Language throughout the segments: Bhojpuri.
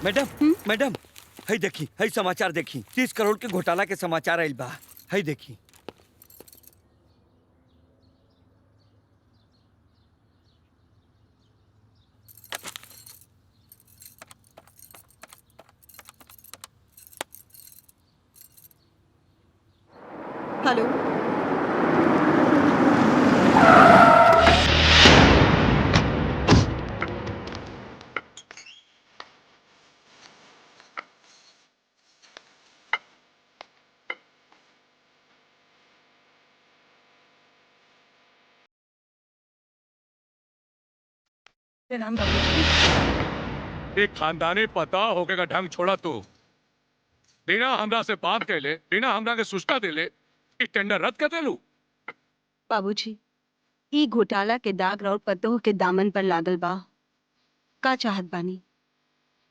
मैडम मैडम, हई देखी, हई समाचार देखी, 30 करोड़ के घोटाला के समाचार आइल बा। हई देखी। हेलो, राम बाबूजी। एक खानदानी पता होके का ढंग छोड़ा तू। बिना हमरा से बात कैले, बिना हमरा के सूचना देले ई टेंडर रद्द कर देलू। बाबूजी, ई घोटाला के दाग और पतोह के दामन पर लागल बा। का चाहत बानी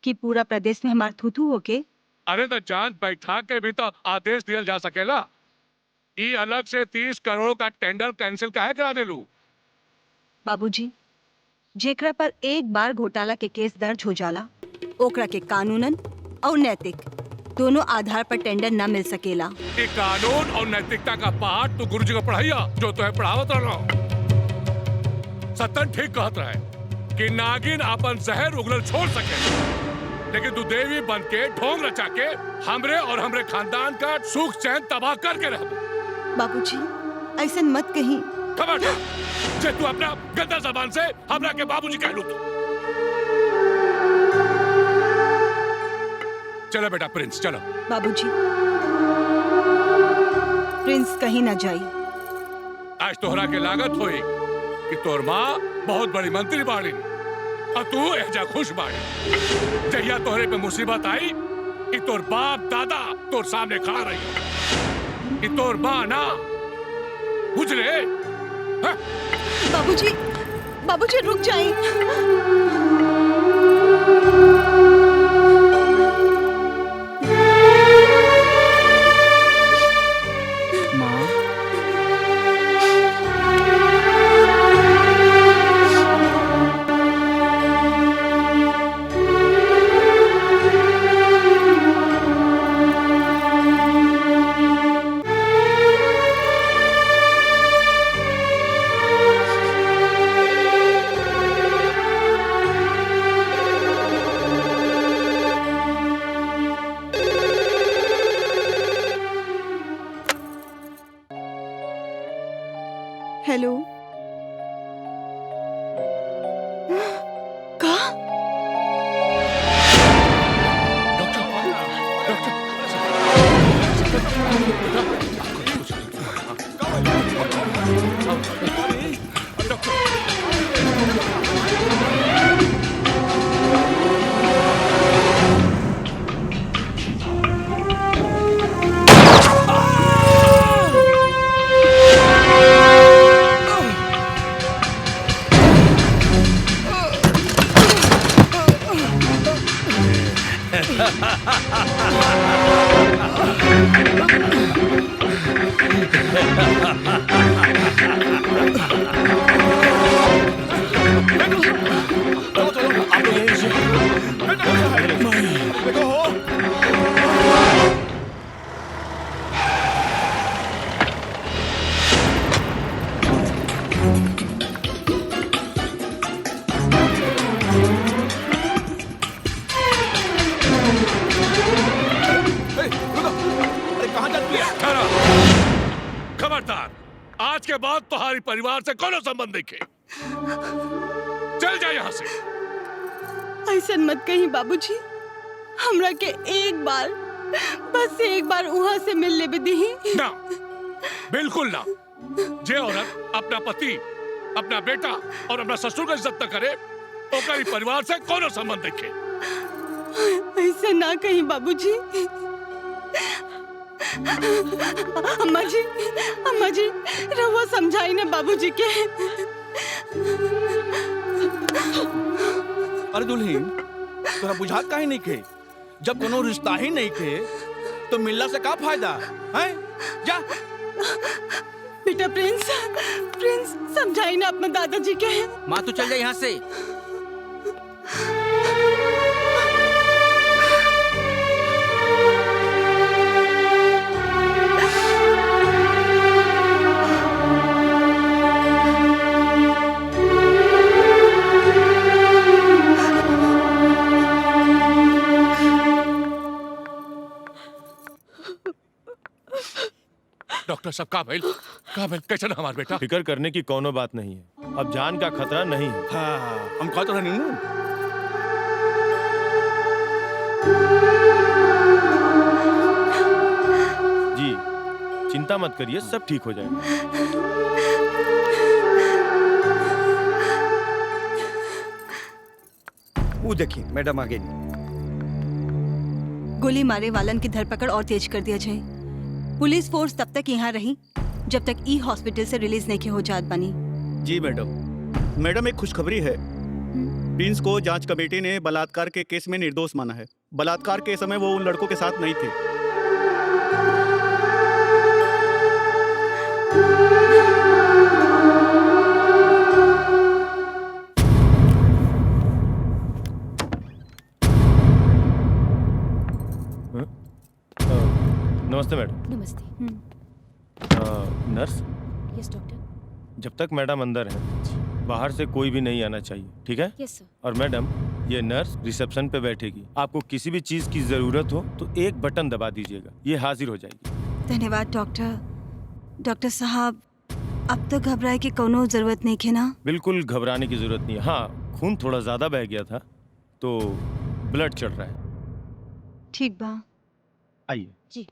कि पूरा प्रदेश में हमार थूथू होके? अरे तो जांच बैठा के भी तो आदेश दिया जा सकेला। ई अलग से 30 करोड़ का टेंडर कैंसिल काहे करा देलू? बाबूजी, जेकरा पर एक बार घोटाला के केस दर्ज हो जाला, ओकरा के कानूनन और नैतिक दोनों आधार पर टेंडर न मिल सकेला। ये कानून और नैतिकता का पाठ तो गुरुजी को पढ़ाइया जो तो है पढ़ावत रहो। सत्तन ठीक कहत रहे कि नागिन अपन जहर उगलल छोड़ सके, लेकिन तू देवी बन के ढोंग रचा के हमरे और हमरे खानदान का सुख चैन तबाह करके रह। बाबूजी, ऐसा मत कहीं। खबरदार, जे तू अपना गंदा जबान से हमरा के बाबूजी कह लू तो। चलो बेटा प्रिंस, चलो। बाबूजी, प्रिंस कहीं न जाई। आज तोहरा के लागत होई कि तोर माँ बहुत बड़ी मंत्री बाड़ी और तू एजा खुश बाड़ी। जहिया तोहरे पे मुसीबत आई कि तोर बाप दादा तोर सामने खड़ा रही कि तोर माँ ना बुझले। हाँ? बाबूजी, बाबूजी रुक जाइए। हेलो, कहा? खबरदार, आज के बाद तुम्हारी परिवार से कोनो संबंध देखे। चल जा यहाँ से। ऐसा मत कहीं बाबूजी, हमरा के एक बार, बस एक बार वहाँ से मिलने भी दी। ना, बिल्कुल ना। जे औरत अपना पति, अपना बेटा और अपना ससुर का इज्जत न करे, ओकरी परिवार से कोनो संबंध देखे। ऐसा ना कहीं बाबूजी। अम्मा जी रहुआ समझाई ना बाबूजी के। अरे दुल्हन, तोरा बुझात काहे नहीं खे? जब कोनो रिश्ता ही नहीं खे तो मिलना से का फायदा है? जा। बेटा प्रिंस समझाई ना अपने दादाजी के। माँ तू चल जा यहाँ से। डॉक्टर साहब का भइल कैसे ना हमार बेटा? फिक्र करने की कोनो बात नहीं है, अब जान का खतरा नहीं है। हाँ हम कहते रहनी नु। जी चिंता मत करिए, सब ठीक हो जाएगा। वो देखिए मैडम आ गई। गोली मारे वालन की धरपकड़ और तेज कर दिया जाए। पुलिस फोर्स तब तक यहाँ रही जब तक ई हॉस्पिटल से रिलीज नहीं हो जात बनी। जी मैडम एक खुशखबरी है। प्रिंस को जांच कमेटी ने बलात्कार के केस में निर्दोष माना है। बलात्कार के समय वो उन लड़कों के साथ नहीं थे। नमस्ते मैडम। नमस्ते। Nurse, yes doctor. जब तक मैडम अंदर है बाहर से कोई भी नहीं आना चाहिए, ठीक है? यस सर। और मैडम ये नर्स रिसेप्शन पे बैठेगी, आपको किसी भी चीज की जरूरत हो तो एक बटन दबा दीजिएगा, ये हाजिर हो जाएगी। धन्यवाद डॉक्टर। डॉक्टर साहब अब तो घबराए की कोनो जरूरत नहीं है ना? बिल्कुल घबराने की जरूरत नहीं है। हाँ खून थोड़ा ज्यादा बह गया था तो ब्लड चढ़ रहा है। ठीक बा। आइए। जी।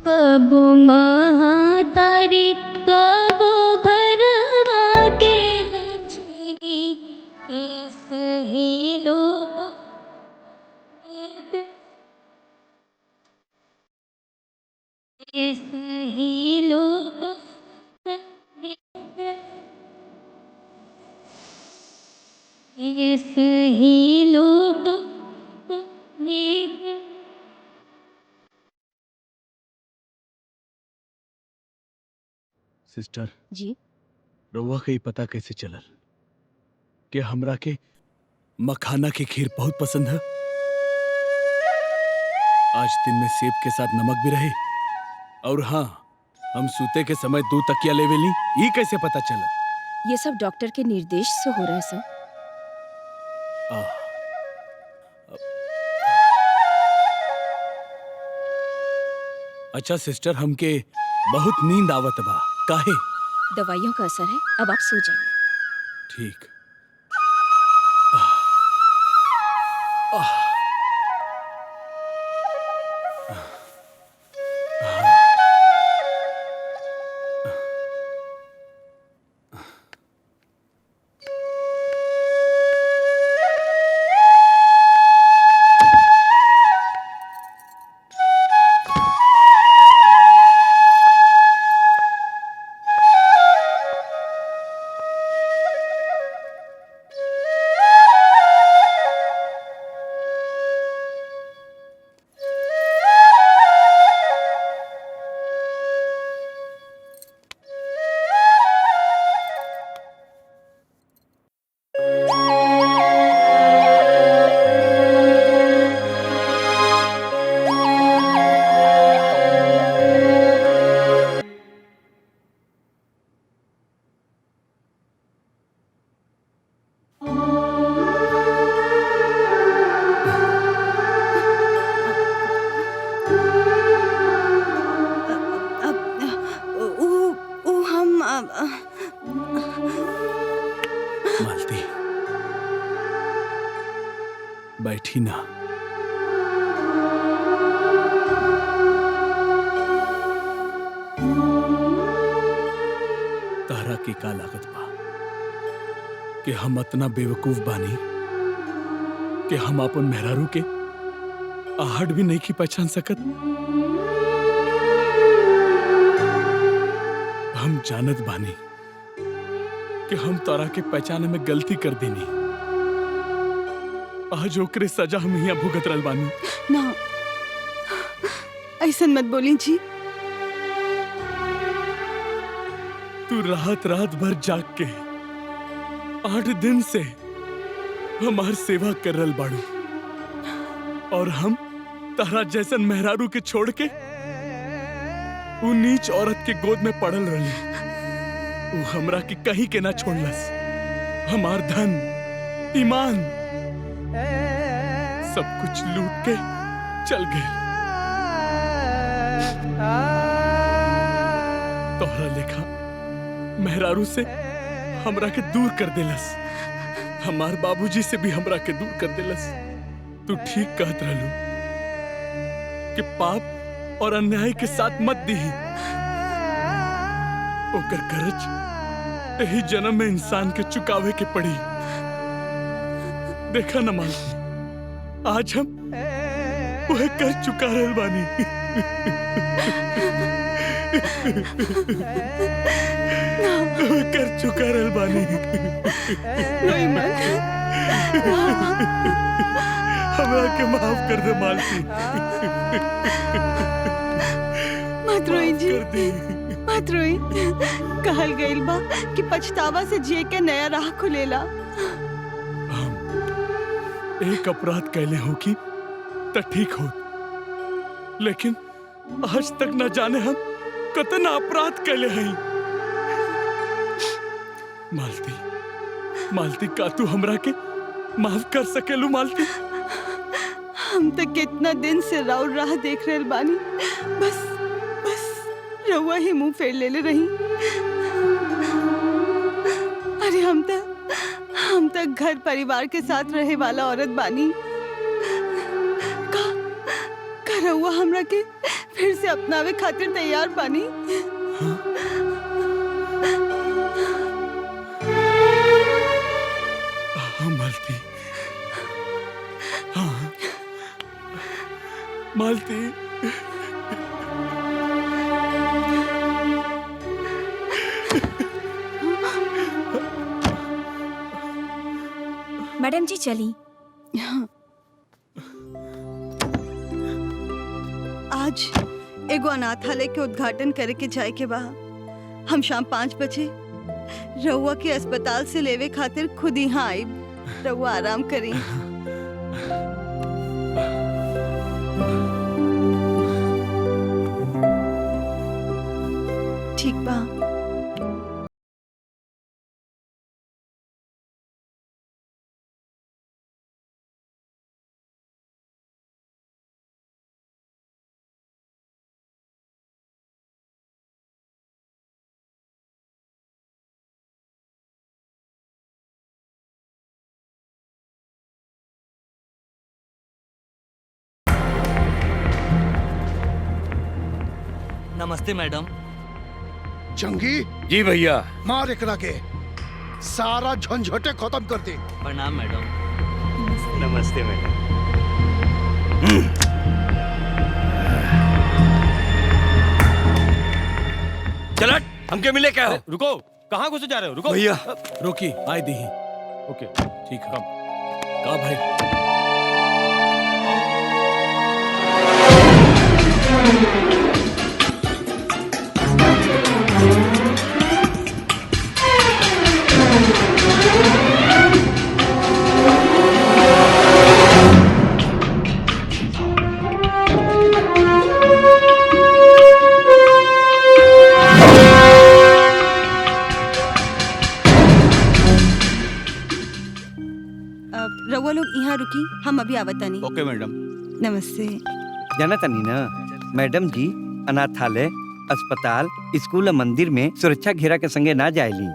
कबो तारी कबो घर के ही लो ही लो ही लो सिस्टर जी। रउआ के पता कैसे चलल कि हमरा के मखाना की खीर बहुत पसंद है? आज दिन में सेब के साथ नमक भी रहे। और हाँ, हम सूते के समय 2 तकिया लेवेली, ये कैसे पता चला? ये सब डॉक्टर के निर्देश से हो रहा है सर। अच्छा सिस्टर, हमके बहुत नींद आवत बा। काहे? दवाइयों का असर है, अब आप सो जाइए। ठीक। मालती, बैठी ना। तारा की का लागत बा कि हम इतना बेवकूफ बानी कि हम अपन मेहरारू के आहट भी नहीं की पहचान सकत। हम जानत बानी कि हम तारा के पहचाने में गलती कर देनी। आज ओकरे सजा हम यहाँ भुगत रहल बानी। ना, ऐसा मत बोली जी। तू रात रात भर जाग के 8 दिन से हमार सेवा कर रहल बाड़ू, और हम तारा जैसन मेहरारू के छोड़ के उ नीच औरत के गोद में पड़ल रही। वो हमरा के कहीं के ना छोड़लस। हमार धन, ईमान सब कुछ लूट के चल गए। तोहरा लेखा मेहरारू से हमरा के दूर कर देलस। हमार बाबूजी से भी हमरा के दूर कर देलस। तू ठीक कहत रहलू कि पाप और अन्याय के साथ मत दीही। ओकर कर्ज यही जन्म में इंसान के चुकावे के पड़ी। देखा न मालती, आज हम वह कर चुका रहल बानी। वह कर चुका रहल बानी। हमरा के माफ कर दे मालती। मत रोई जी, कर दी। मत रोई। कहल गइल बा कि पछतावा से जिए के नया राह खुलेला। एक अपराध कैले हो कि त ठीक हो, लेकिन आज तक न जाने हम कतना अपराध कैले हई। मालती, मालती, का तू हमरा के माफ कर सकेलू मालती? हम तो कितना दिन से राउर राह देख रहे बानी। बस रउआ ही मुंह फेर ले रही। अरे हम तो घर परिवार के साथ रहे वाला औरत बानी। का रउआ हमरा के फिर से अपनावे खातिर तैयार बानी? हाँ मालती, हाँ मालती। मैडम जी चली। आज एगो अनाथालय के उद्घाटन करे के जाए के बा। हम शाम 5 बजे रउआ के अस्पताल से लेवे खातिर खुद यहाँ आइब। रउआ आराम करी। ठीक बा। नमस्ते मैडम। जंगी, जी भैया। मार एकरा के, सारा झंझटे खत्म कर दे। प्रणाम मैडम। नमस्ते मैडम। चलट, हमके मिले क्या हो? रुको, कहाँ घुसे जा रहे हो? रुको भैया। रोकी, आए दी। ओके, ठीक है। का भाई? रउआ लोग यहाँ रुकी, हम अभी आवतानी। ओके मैडम। नमस्ते। जाना तनी ना मैडम जी, अनाथालय, अस्पताल, स्कूल और मंदिर में सुरक्षा घेरा के संगे ना जायली।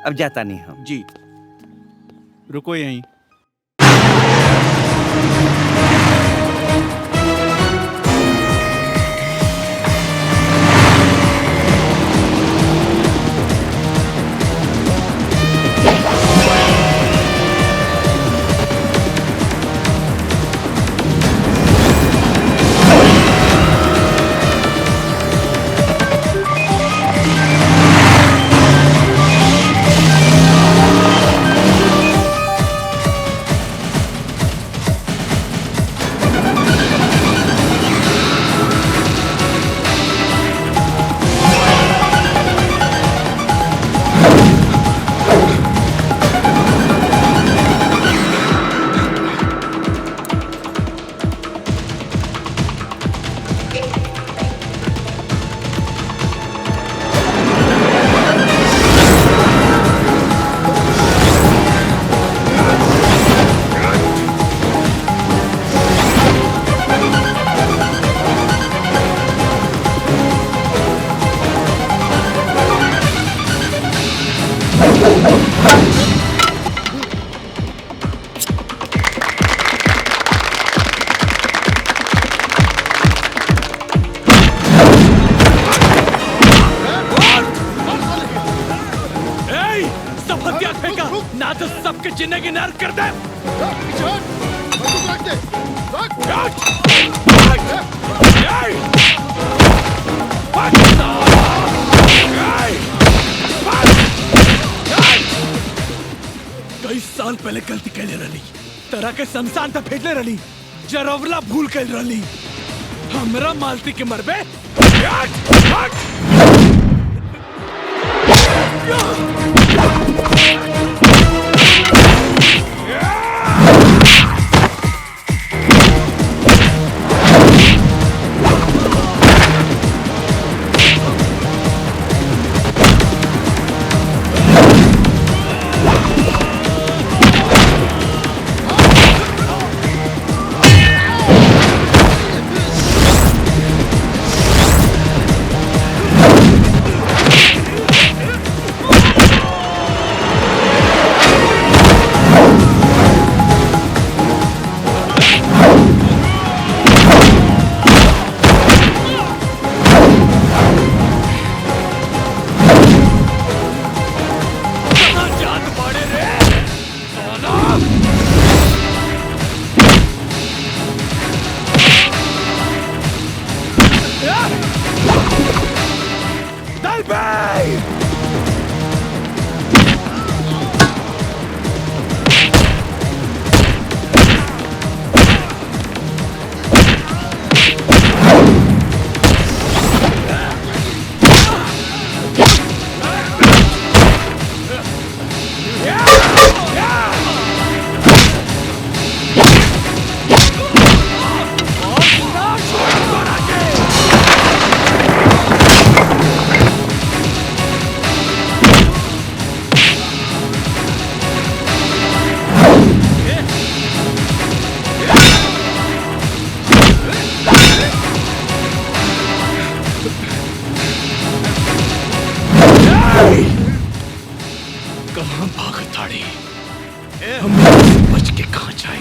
अब जाता नहीं हम। जी रुको यहीं। जिंदगी नर्क कर दे। पीछे हट, बंदूक रख दे, रख। कई साल पहले गलती कैले रही, तरह के शमशान तक फेंकले रही, जरवला भूल कर रही। हमरा मालती के मरबे। कहाँ भागत थाड़ी? हम बच के कहाँ जाए?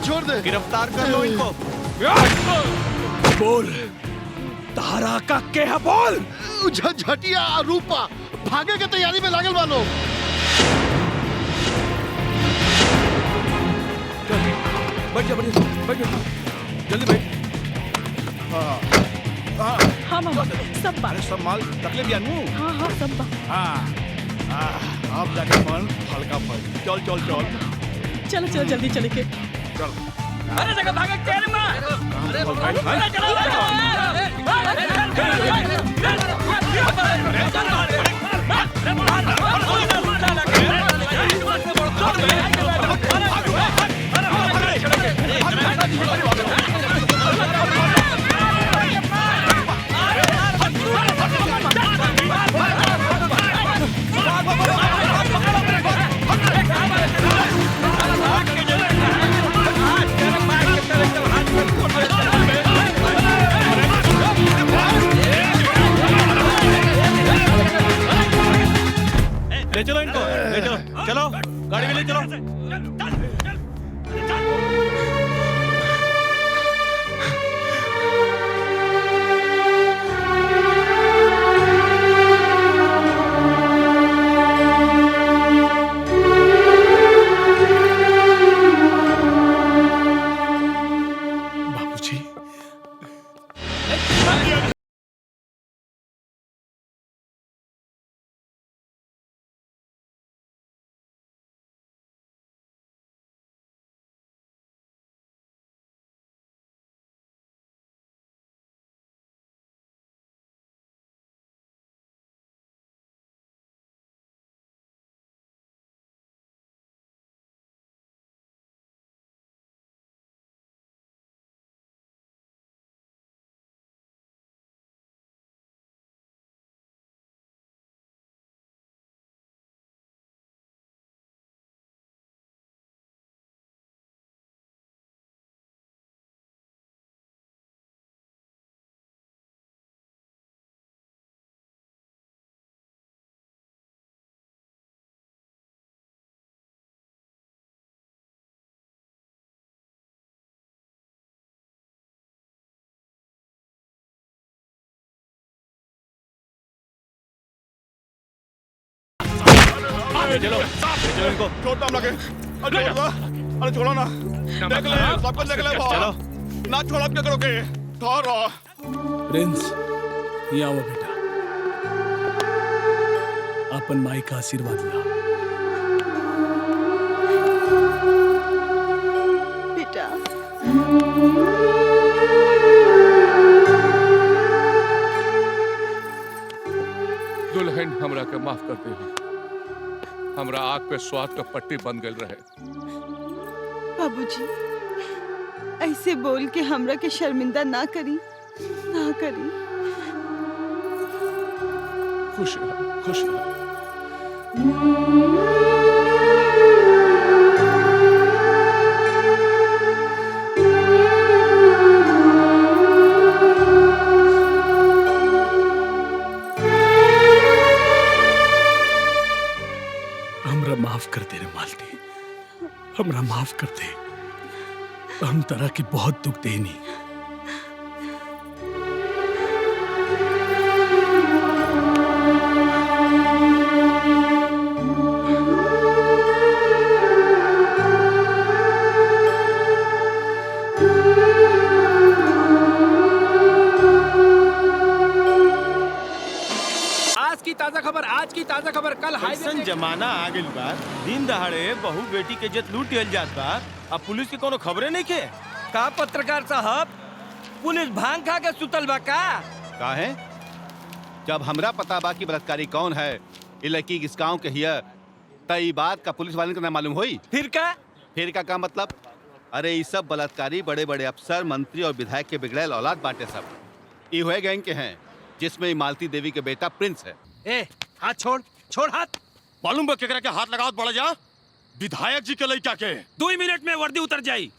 छोड़ दे। गिरफ्तार कर लो इनको। बोल, तारा का के है बोल। झटिया रूपा भागे के तैयारी में लागल वालो। बैठ जा, बैठ जा, जल्दी बैठ। हाँ मामा, सब बात। अरे सब माल तकले दिया नू। हाँ हाँ सब बात। हाँ अब जाके मन हल्का पड़। चल चल चल चलो चलो जल्दी चले के। चल। अरे जगह भागे तेरे में। अरे चलो ले चलो इनको, ले चलो, चलो गाड़ी में ले चलो। चलो चलो इनको छोड़ दो हम लगे। अरे छोड़ दो। अरे छोड़ो ना। देख ले, सब कुछ देख ले वो। चलो। ना छोड़ो, अब क्या करोगे? ठहरो। प्रिंस, ये आओ बेटा, अपन माई का आशीर्वाद ला। बेटा दुल्हन हमरा के माफ कर दे। हमरा आग पे स्वाद का पट्टी बन गल रहे। बाबूजी, ऐसे बोल के हमरा के शर्मिंदा ना करी, ना करी। खुश रह, खुश रह। हमरा माफ कर दे रे मालती, हमरा माफ कर दे। हम तरह की बहुत दुख देनी। आज की ताजा खबर कल ऐसन जमाना आ गइल बा, दिन दहाड़े बहू बेटी के इज्जत लूट लियल जात बा। अब पुलिस के कोनो खबरें नहीं के। का पत्रकार साहब, पुलिस भांग खा के सुतल बा का? का है? जब हमरा पता बा कि बलात्कारी कौन है, ये लड़की किस गांव के हिया, तई बात का पुलिस वाले को ना मालूम होई। फिर का? फिर का मतलब? अरे ये सब बलात्कारी बड़े बड़े अफसर, मंत्री और विधायक के बिगड़ैल औलाद बाटे सब। ये हुए गैंग के हैं, जिसमें मालती देवी के बेटा प्रिंस है। ए, हाथ छोड़, छोड़ हाथ। मालूम बा केकरा के हाथ लगावत बड़ा जा? विधायक जी के लइका के। 2 मिनट में वर्दी उतर जाई।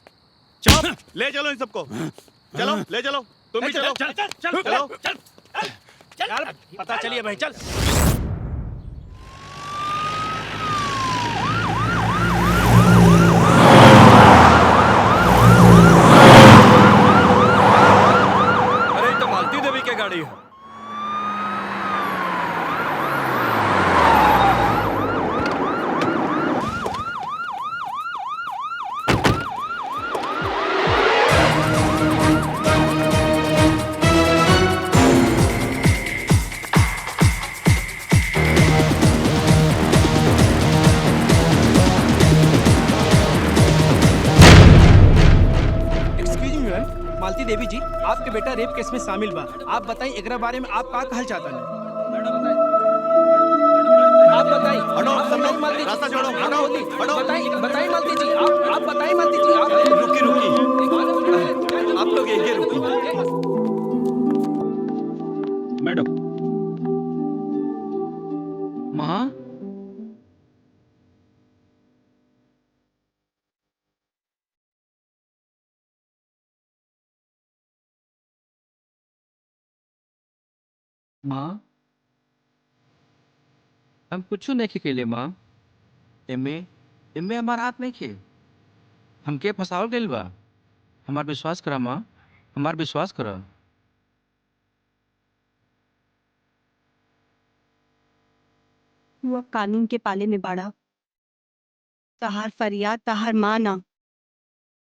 चुप, ले चलो इन सबको। चलो, ले चलो। तुम भी चलो। चल चल चल चलो। चल चल यार, पता चलिए भाई, चल। अरे तो मालती देवी के गाड़ी है। मालती देवी जी, आपके बेटा रेप केस में शामिल बा। आप बताइए एकरा बारे में आप का कहल चाहता है? आप बताइए। हटो, सब लोग मालती जी, रास्ता छोड़ो, आप हटो, बोलिए। हटो। बताइए मालती जी, आप बताइए मालती जी, आप रुकी, आप लोग यहीं रुको। मैडम। माँ, माँ, हम कुछ नहीं खेले माँ। एमे एमे हमार हाथ नहीं खे। हमके फसावल गइल बा। हमार विश्वास करा माँ, हमार विश्वास करा। वो अब कानून के पाले में बाड़ा। तहार फरियाद तहार माँ ना,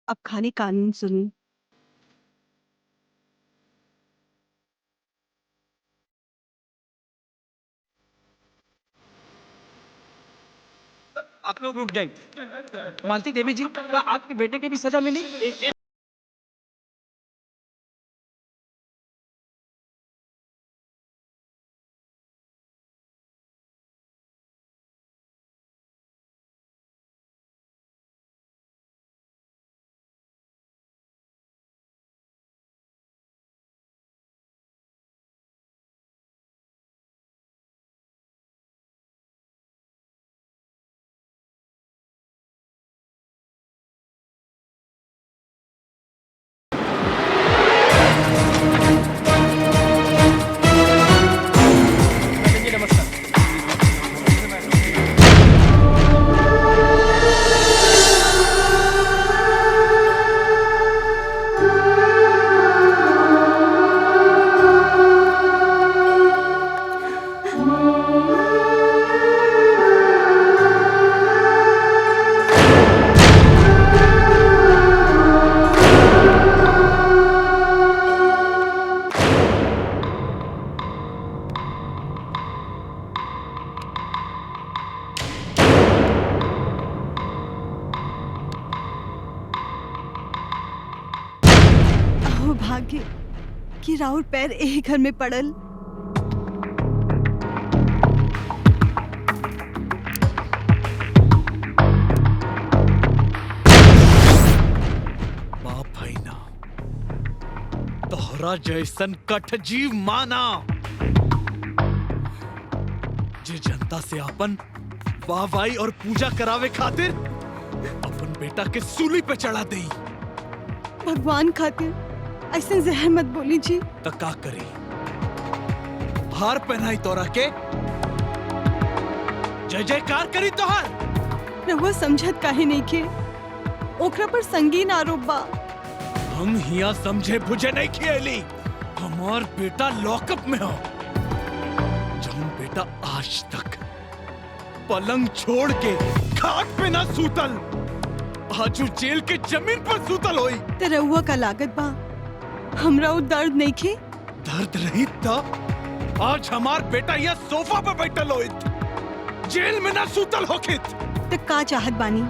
अब खाली कानून सुनी। आप लोग रुक जाइए। मालती देवी जी, क्या आपके बेटे की भी सजा मिली? भाग्य कि राउर पैर यही घर में पड़ल। बाप है ना, तोहरा जैसन कठ जीव माना जे जनता से अपन वाहवाही और पूजा करावे खातिर अपन बेटा के सूली पे चढ़ा दई। भगवान खातिर ऐसे जहर मत बोली जी। तो का करी, हार पहनाई तोरा के, जय जयकार करी तोहर। रहुआ समझत काहे नहीं के, ओकरा पर संगीन आरोप बा। हम हिया समझे बुझे नहीं खेली, हमार बेटा लॉकअप में हो। जौन बेटा आज तक पलंग छोड़ के खाट पे ना सूतल, आज वो जेल के जमीन पर सूतल होई। ते रहुआ का लागत बा हमरा वो दर्द नहीं खे। दर्द रही था आज हमार बेटा यह सोफा पे बैठल होइत, जेल में ना सूतल होखित। ते का चाहत बानी,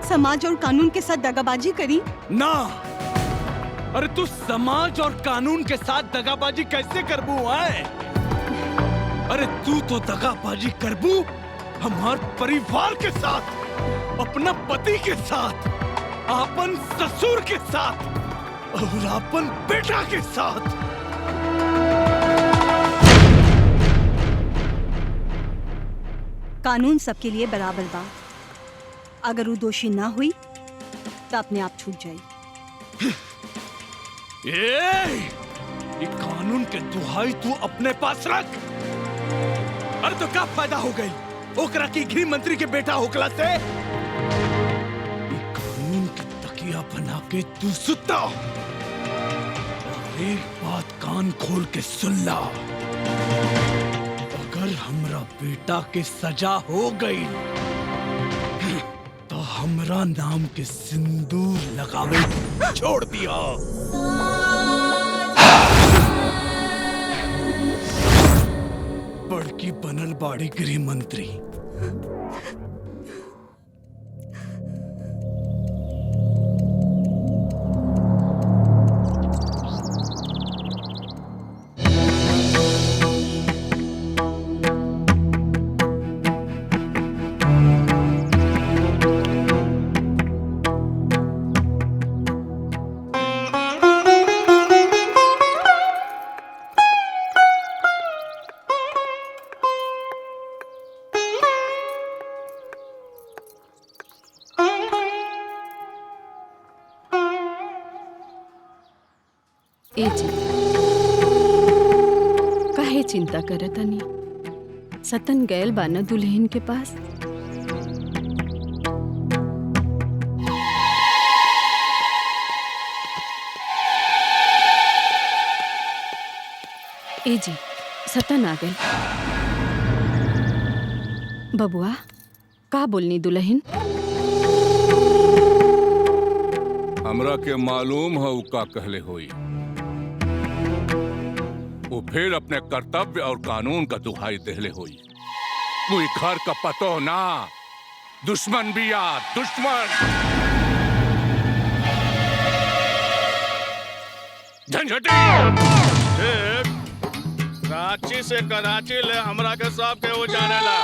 समाज और कानून के साथ दगाबाजी करी? ना, अरे तू समाज और कानून के साथ दगाबाजी कैसे करबू है? अरे तू तो दगाबाजी करबू हमार परिवार के साथ, अपना पति के साथ, अपन ससुर के साथ और अपन बेटा के साथ। कानून सबके लिए बराबर बा। अगर वो दोषी ना हुई तो अपने आप छूट जाए। ये कानून के दुहाई तू अपने पास रख। अरे तो क्या फायदा हो गई ओकरा की गृह मंत्री के बेटा होकला से? ये कानून की तकिया बना के तू सुता। और एक बात कान खोल के सुन ला, अगर हमरा बेटा के सजा हो गई तो हमरा नाम के सिंदूर लगावे छोड़ दिया। बड़की बनल बाड़ी गृह मंत्री। ए जी, काहे चिंता करत तनी? सतन गैल बाना दुल्हन के पास। ए जी, सतन आ गए। बबुआ, का बोलनी दुल्हन? हमरा के मालूम है का कहले होई। वो फिर अपने कर्तव्य और कानून का दुहाई देहले हुई। वो घर का पतो ना, दुश्मन भी यार, दुश्मन। झंझटी रांची से कराची ले हमरा के सब के वो जाने ला।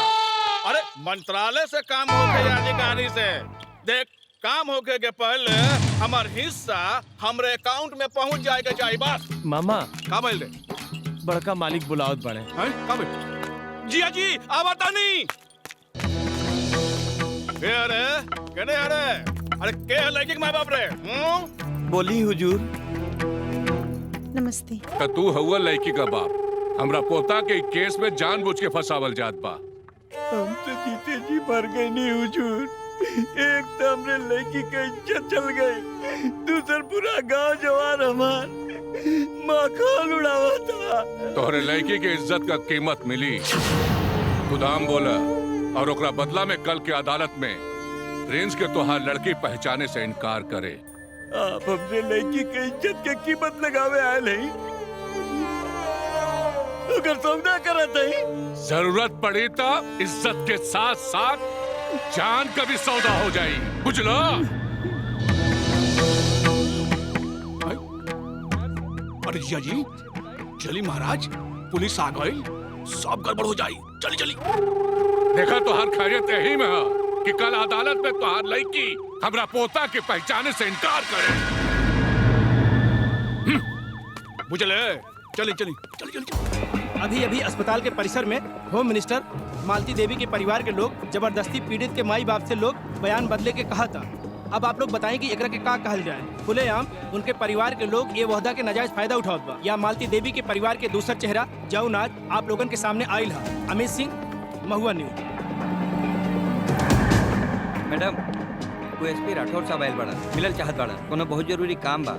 अरे मंत्रालय से काम होके अधिकारी से देख, काम होके के पहले हमार हिस्सा हमरे अकाउंट में पहुंच जाएगा चाहिए। बस मामा का बोल दे, बड़का मालिक बुलावत बड़े। जिया जी आवता नहीं। अरे केने अरे के लड़की के माँ बाप रे? बोली हुजूर। नमस्ते। तो तू हुआ लड़की का बाप, हमरा पोता के केस में जानबूझ के फंसावल जात बा। हम तो जीते जी मर गए नहीं हुजूर। एक तो हमरे लड़की का इज्जत चल गई, दूसर पूरा गांव जवान हमार माखौल उड़ावा था। तोहरे लड़की के इज्जत का कीमत मिली, खुदाम बोला। और ओकरा बदला में कल के अदालत में प्रिंस के तोहार लड़की पहचाने से इनकार करे। आप अपने लड़की के इज्जत के कीमत लगावे आए नहीं, अगर सौदा करत है। जरूरत पड़ी तो इज्जत के साथ साथ जान का भी सौदा हो जाई, बुझलो? अरे जिया जी चली महाराज, पुलिस आ गई, सब गड़बड़ हो जाई। चली चली। देखा तोहार खैरियत यही में है कि कल अदालत में तोहार लड़की हमरा पोता के पहचाने से इनकार करे। बुझले? चली चली चली चली। अभी अभी अस्पताल के परिसर में होम मिनिस्टर मालती देवी के परिवार के लोग जबरदस्ती पीड़ित के माई बाप से लोग बयान बदले के कहा था। अब आप लोग बताएं कि एकरा के का कहल जाए। खुलेआम उनके परिवार के लोग ये वहदा के नाजायज फायदा उठावत बा या मालती देवी के परिवार के दूसरा चेहरा जौन आज आप लोगन के सामने आयल है। अमित सिंह, महुआ न्यूज। मैडम वो एसपी राठौर साहब आयल बड़ा, मिलल चाहत बड़ा, कोनो बहुत जरूरी काम बा।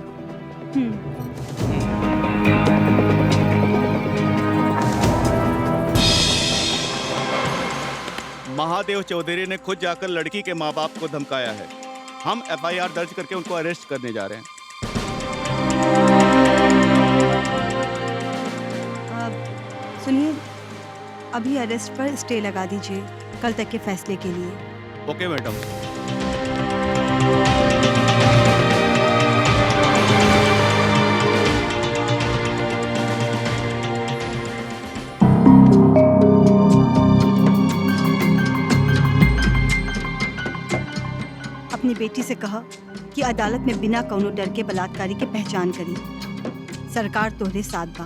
महादेव चौधरी ने खुद जाकर लड़की के माँ बाप को धमकाया है। हम एफआईआर दर्ज करके उनको अरेस्ट करने जा रहे हैं। सुनिए, अभी अरेस्ट पर स्टे लगा दीजिए कल तक के फैसले के लिए। ओके मैडम। अपनी बेटी से कहा कि अदालत में बिना कौनो डर के बलात्कारी के पहचान करी। सरकार तोहरे साथ बा।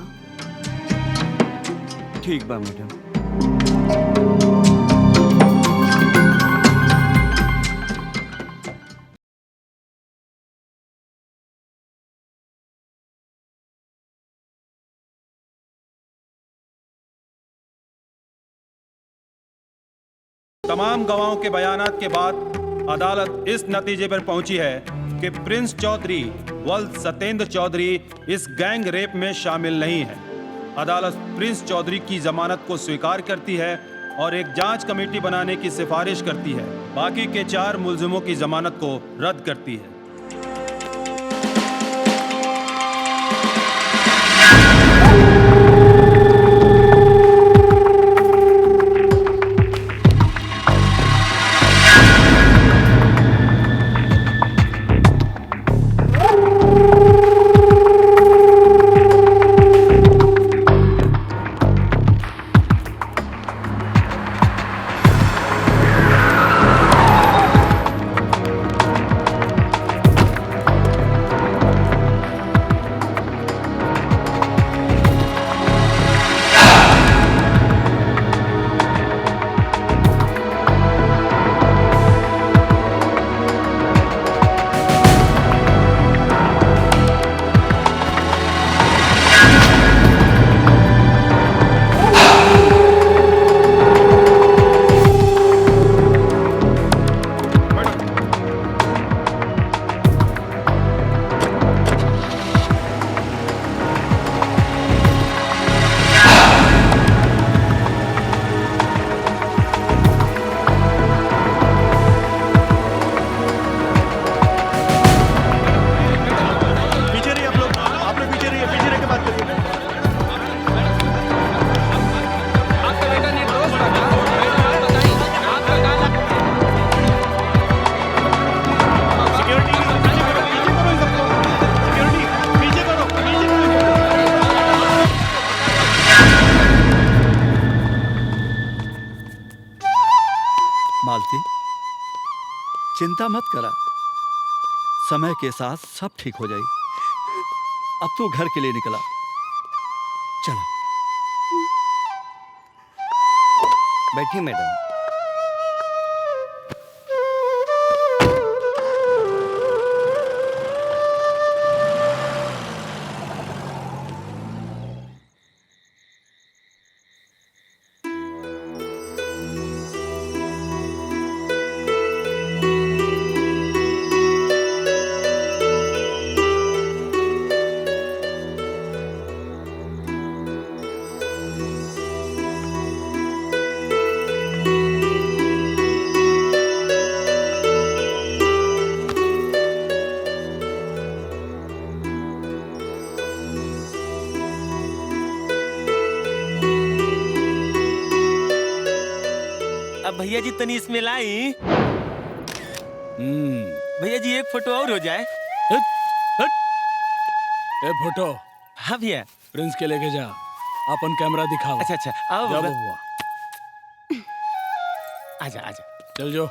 ठीक बा मैडम। तमाम गवाहों के बयानात के बाद अदालत इस नतीजे पर पहुंची है कि प्रिंस चौधरी वल्द सतेंद्र चौधरी इस गैंग रेप में शामिल नहीं है। अदालत प्रिंस चौधरी की जमानत को स्वीकार करती है और एक जांच कमेटी बनाने की सिफारिश करती है। बाकी के 4 मुलजिमों की जमानत को रद्द करती है। मालती, चिंता मत करा, समय के साथ सब ठीक हो जाएगी। अब तू घर के लिए निकला, चला। बैठी मैडम। भैया जी तनी इसमें लाई। भैया जी एक फोटो और हो जाए। ए फोटो हाँ भैया। प्रिंस के लेके जा, अपन कैमरा दिखाओ। अच्छा अच्छा, आओ जा बबुआ। बबुआ। आजा आजा। चल जो।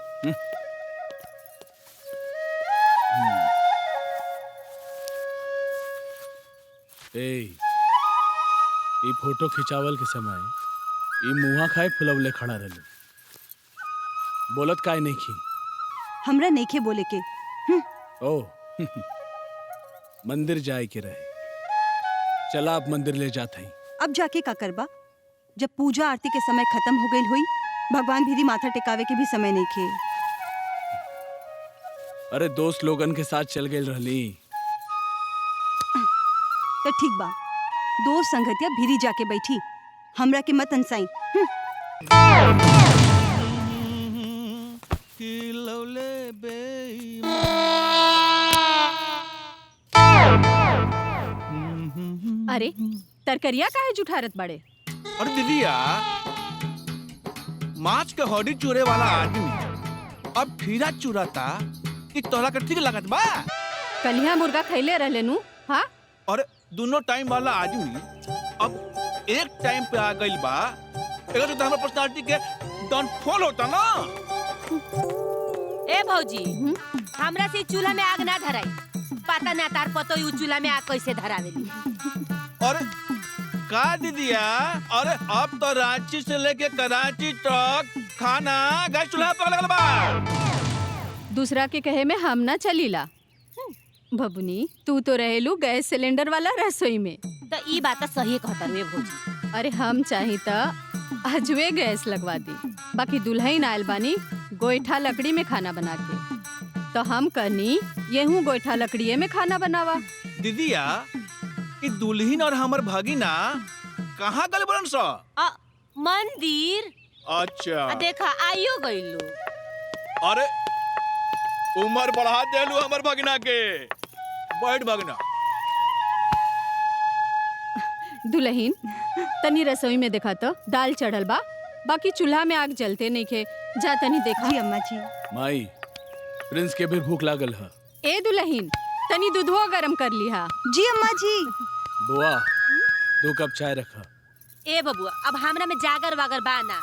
ई फोटो खिंचावल के समय ई मुहा खाए फुलवले खड़ा रहलू, बोलत काय नहीं की? हमरा नइखे बोले के। ओ मंदिर जाए के रहे, चला अब मंदिर ले जात हई। अब जाके का करबा? जब पूजा आरती के समय खत्म हो गई हुई, भगवान भीरी माथा टिकावे के भी समय नइखे। अरे दोस्त लोगन के साथ चल गई रहली। तो ठीक बा, दोस्त संगतिया भीरी जाके बैठी, हमरा के मत अनसाई। अरे तरकरिया काहे जुठारत बड़े? अरे दीदिया, माछ के हड्डी चूरे वाला आदमी अब खीरा चुराता, ई तोहरा के ठीक लागत बा? कलिया मुर्गा खैले रहले नु? हाँ? और दोनों टाइम वाला आदमी अब एक टाइम पे आ गइल बा, एकर तो हमारे पर्सनालिटी के डाउनफॉल होता ना। ए भौजी, हमरा से चूल्हा में आग ना धराई, पता ना तार पतो यू चूल्हा में आग कैसे धरावेली। और का दीदिया, अरे अब तो रांची से लेके कराची तक खाना गैस चूल्हा पर लगल बा। दूसरा के कहे में हम ना चलीला। बबुनी, तू तो रहेलू गैस सिलेंडर वाला रसोई में। तो ई बात सही कहता रे भौजी। अरे हम चाही त अजवे गैस लगवा दी, बाकी दुल्हन आयल बानी गोईठा लकड़ी में खाना बना के, तो हम कहनी येहू गोईठा लकड़िए में खाना बनावा। दीदिया, ई दुल्हन और हमर भगिना कहाँ गल बरन सो? मंदिर। अच्छा। देखा आइयो गइलू। अरे उम्र बढ़ा देलू हमर भगिना के। बैठ भगिना। दुल्हन, तनी रसोई में देखा तो दाल चढ़ल बा, बाकी चूल्हा में आग जलते नहीं खे। जा तनी देखा। जी अम्मा जी। माई, प्रिंस के भी भूख लागल है। ए दुल्हन, तनी दूधो गरम कर लिहा। जी अम्मा जी। बुआ, 2 कप चाय रखा। ए बबुआ, अब हमरा में जागर वागर बाना।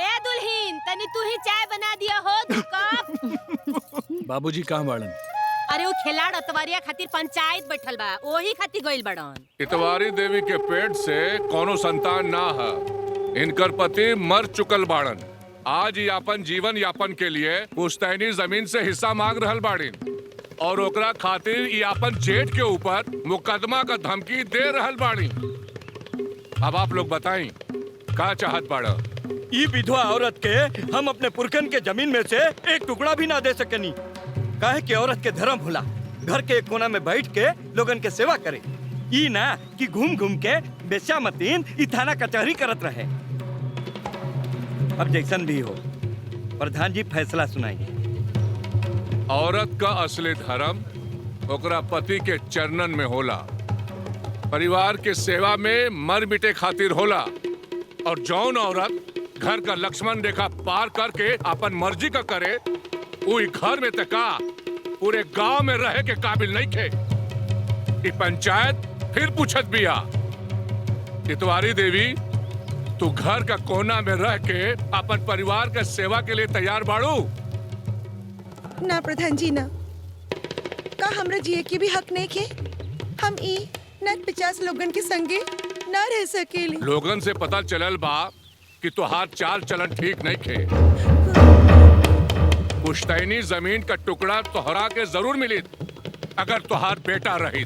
ए दुल्हन, तनी तू ही चाय बना दिया हो 2 कप। बाबूजी कहाँ बाड़न? अरे वो खिलाड़ अतवारिया खातिर पंचायत बैठल बा, ओही खातिर गइल बड़न। इतवारी देवी के पेट से कोनो संतान ना है, इनकर पति मर चुकल बाड़न। आज ही अपन जीवन यापन के लिए पुश्तैनी जमीन से हिस्सा मांग रहल बाड़ीन, और ओकरा खातिर ई अपन जेठ के ऊपर मुकदमा का धमकी दे रहल बाड़ी। अब आप लोग बताएं, का चाहत बाड़ा? ई विधवा औरत के हम अपने पुरखन के जमीन में से एक टुकड़ा भी ना दे सकनी। काहे कि औरत के धर्म भुला घर के एक कोना में बैठ के लोगन के सेवा करे, ई ना कि घूम घूम के बेश्यामतीन ई थाना कचहरी करत रहे। अब जैसन भी हो, प्रधान जी फैसला सुनाइए। औरत का असली धर्म ओकरा पति के चरणन में होला, परिवार के सेवा में मर मिटे खातिर होला, और जौन औरत घर का लक्ष्मण रेखा पार करके अपन मर्जी का करे, वो घर में तका पूरे गांव में रहे के काबिल नहीं थे। ई पंचायत फिर पूछत बिया, इतवारी देवी, तू घर का कोना में रह के अपन परिवार के सेवा के लिए तैयार बाड़ू? ना प्रधान जी ना, का हमरा जिए के भी हक नहीं खे। हम ई न 50 लोगन के संगे ना रह सकेली। लोगन से पता चलल बा कि तुहार चाल चलन ठीक नहीं खे। पुश्तैनी जमीन का टुकड़ा तोहरा के जरूर मिली अगर तुहार बेटा रही,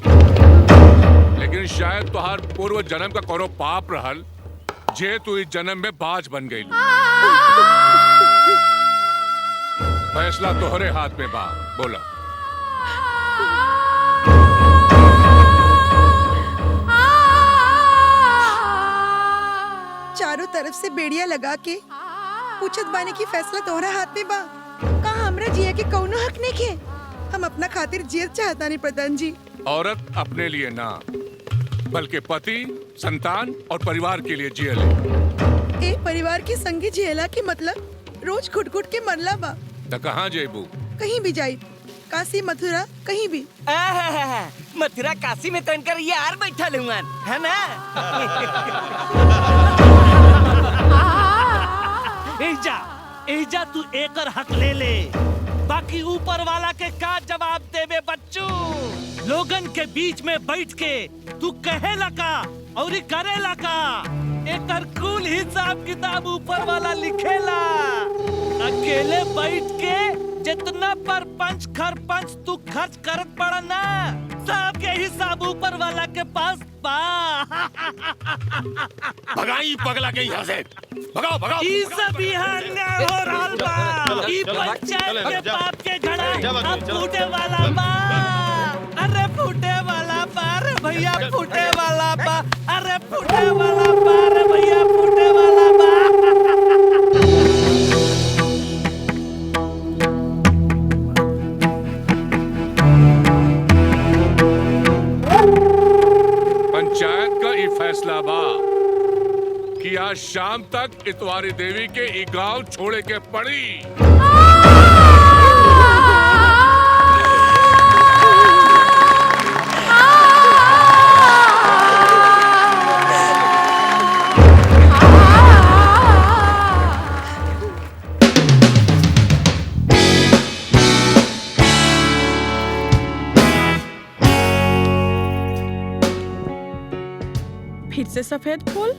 लेकिन शायद तुहार पूर्व जन्म का कोनो पाप रहल, जे तू इस जन्म में बाज बन गई। फैसला तोहरे हाथ में बा, बोला। चारों तरफ से बेड़िया लगा के पूछत बाने की फैसला तोहरा हाथ में बा। का हमरा जिए के कौनो हक नहीं खे। हम अपना खातिर जियत चाहता नहीं प्रधान जी। औरत अपने लिए ना, बल्कि पति, संतान और परिवार के लिए जिए ले। एक परिवार के संगे जियला के मतलब रोज घुट घुट के मरला बा। तो कहाँ जेबू? कहीं भी जाई, काशी मथुरा कहीं भी। मथुरा काशी में तनकर यार बैठा लूंगन है ना। एजा तू एकर हक ले ले, बाकी ऊपर वाला के का जवाब देवे बच्चू। लोगन के बीच में बैठ के तू कहे लगा और करे लगा, एकर कुल हिसाब किताब ऊपर वाला लिखेला। अकेले बैठ के जितना पर पंच खरपंच तू खर्च करत पड़ा ना, सबके हिसाब ऊपर वाला के पास बा। भगाई पगला के यहाँ से, भगाओ भगाओ। ई सब यहाँ अन्याय हो रहल बा। ई पंचायत के बाप के घड़ा अब फूटे वाला बा। अरे फूटे वाला बा रे भैया, फूटे वाला बा। अरे फूटे वाला बा रे भैया, फूटे वाला बा। पंचायत का ये फैसला बा कि आज शाम तक इतवारी देवी के ई गांव छोड़े के पड़ी। फिर से सफेद फूल।